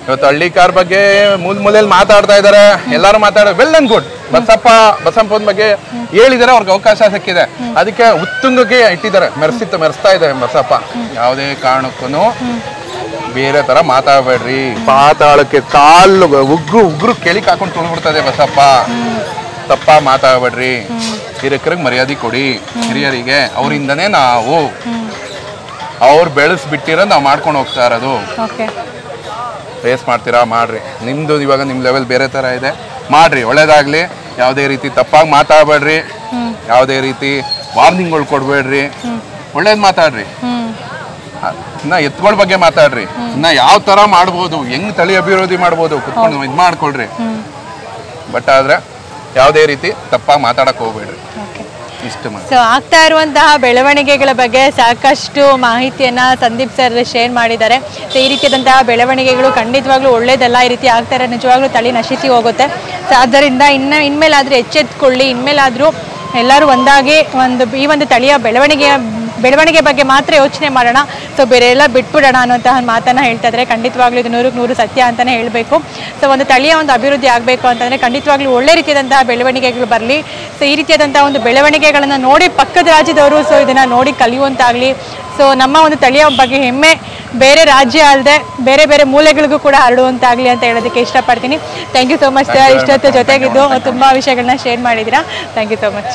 ಇವತ್ತು ಹಳ್ಳಿ ಕಾರ್ ಬಗ್ಗೆ ಮೂಲೆಯಲ್ಲಿ ಮಾತಾಡ್ತಾ ಇದಾರೆ. ಎಲ್ಲಾರು ವೆಲ್ ಅಂಡ್ ಗುಡ್. ಬಸಪ್ಪನ ಬಗ್ಗೆ ಹೇಳಿದಾರೆ. ಅವ್ರಿಗೆ ಅವಕಾಶ ಸಿಕ್ಕಿದೆ. ಅದಕ್ಕೆ ಉತ್ತುಂಗಕ್ಕೆ ಇಟ್ಟಿದ್ದಾರೆ. ಮೆರೆಸ್ತಾ ಇದೆ ಬಸಪ್ಪ. ಯಾವುದೇ ಕಾರಣಕ್ಕೂ ಬೇರೆ ತರ ಮಾತಾಡಬೇಡ್ರಿ. ಪಾತಾಳಕ್ಕೆ ಕಾಲು ಉಗ್ರು ಕೆಳಿಕ್ ಹಾಕೊಂಡು ತುಳ್ಬಿಡ್ತದೆ ಬಸಪ್ಪ. ತಪ್ಪ ಮಾತಾಡಬೇಡ್ರಿ. ಹಿರಿಯರಿಗೆ ಮರ್ಯಾದೆ ಕೊಡಿ. ಹಿರಿಯರಿಗೆ ಅವರಿಂದನೇ ನಾವು ಅವ್ರು ಬೆಳೆಸ್ಬಿಟ್ಟಿರೋ ನಾವು ಮಾಡ್ಕೊಂಡು ಹೋಗ್ತಾ ಇರೋದು. ರೇಸ್ ಮಾಡ್ತೀರಾ ಮಾಡ್ರಿ. ನಿಮ್ದು ಇವಾಗ ನಿಮ್ ಲೆವೆಲ್ ಬೇರೆ ತರ ಇದೆ. ಮಾಡ್ರಿ, ಒಳ್ಳೇದಾಗ್ಲಿ. ಯಾವುದೇ ರೀತಿ ತಪ್ಪಾಗಿ ಮಾತಾಡಬೇಡ್ರಿ. ಯಾವುದೇ ರೀತಿ ವಾರ್ನಿಂಗ್ಗಳು ಕೊಡ್ಬೇಡ್ರಿ. ಒಳ್ಳೇದ್ ಮಾತಾಡ್ರಿ. ಇನ್ನ ಎತ್ಗಳ ಬಗ್ಗೆ ಮಾತಾಡ್ರಿ. ಇನ್ನ ಯಾವ ತರ ಮಾಡ್ಬೋದು, ಹೆಂಗ್ ತಳಿ ಅಭಿವೃದ್ಧಿ ಮಾಡ್ಬೋದು ಕುತ್ಕೊಂಡು ಇದ್ ಮಾಡ್ಕೊಳ್ರಿ. ಬಟ್ ಆದ್ರೆ ಯಾವುದೇ ರೀತಿ ತಪ್ಪಾಗಿ ಮಾತಾಡಕ್ ಹೋಗ್ಬೇಡ್ರಿ. ಸೊ ಆಗ್ತಾ ಇರುವಂತಹ ಬೆಳವಣಿಗೆಗಳ ಬಗ್ಗೆ ಸಾಕಷ್ಟು ಮಾಹಿತಿಯನ್ನ ಸಂದೀಪ್ ಸರ್ ಶೇರ್ ಮಾಡಿದ್ದಾರೆ. ಸೊ ಈ ರೀತಿಯಾದಂತಹ ಬೆಳವಣಿಗೆಗಳು ಖಂಡಿತವಾಗ್ಲೂ ಒಳ್ಳೇದಲ್ಲ. ಈ ರೀತಿ ಆಗ್ತಾ ಇರೋ ನಿಜವಾಗ್ಲೂ ತಳಿ ನಶಿಸಿ ಹೋಗುತ್ತೆ. ಸೊ ಆದ್ದರಿಂದ ಇನ್ಮೇಲಾದ್ರೂ ಎಚ್ಚೆತ್ಕೊಳ್ಳಿ. ಇನ್ಮೇಲಾದ್ರೂ ಎಲ್ಲರೂ ಒಂದಾಗಿ ಈ ಒಂದು ತಳಿಯ ಬೆಳವಣಿಗೆ ಬಗ್ಗೆ ಮಾತ್ರ ಯೋಚನೆ ಮಾಡೋಣ. ಸೊ ಬೇರೆ ಎಲ್ಲ ಬಿಟ್ಬಿಡೋಣ ಅನ್ನೋಂತಹ ಮಾತನ್ನ ಹೇಳ್ತಾ ಇದ್ದಾರೆ. ಖಂಡಿತವಾಗ್ಲೂ ಇದು 100ಕ್ಕೆ 100 ಸತ್ಯ ಅಂತಾನೆ ಹೇಳಬೇಕು. ಸೊ ಒಂದು ತಳಿಯ ಒಂದು ಅಭಿವೃದ್ಧಿ ಆಗಬೇಕು ಅಂತಂದ್ರೆ ಖಂಡಿತವಾಗ್ಲೂ ಒಳ್ಳೆ ರೀತಿಯಾದಂತಹ ಬೆಳವಣಿಗೆಗಳು ಬರಲಿ. ಸೊ ಈ ರೀತಿಯಾದಂತಹ ಒಂದು ಬೆಳವಣಿಗೆಗಳನ್ನು ನೋಡಿ ಪಕ್ಕದ ರಾಜ್ಯದವರು ಸೊ ಇದನ್ನ ನೋಡಿ ಕಲಿಯುವಂತಾಗಲಿ. ಸೊ ನಮ್ಮ ಒಂದು ತಳಿಯ ಬಗ್ಗೆ ಹೆಮ್ಮೆ ಬೇರೆ ರಾಜ್ಯ ಅಲ್ಲದೆ ಬೇರೆ ಬೇರೆ ಮೂಲೆಗಳಿಗೂ ಕೂಡ ಹರಡುವಂತಾಗಲಿ ಅಂತ ಹೇಳೋದಕ್ಕೆ ಇಷ್ಟಪಡ್ತೀನಿ. Thank you so much sir. ಇಷ್ಟೊತ್ತು ಜೊತೆಗಿದ್ದು ತುಂಬ ವಿಷಯಗಳನ್ನ ಶೇರ್ ಮಾಡಿದ್ದೀರಾ. Thank you so much.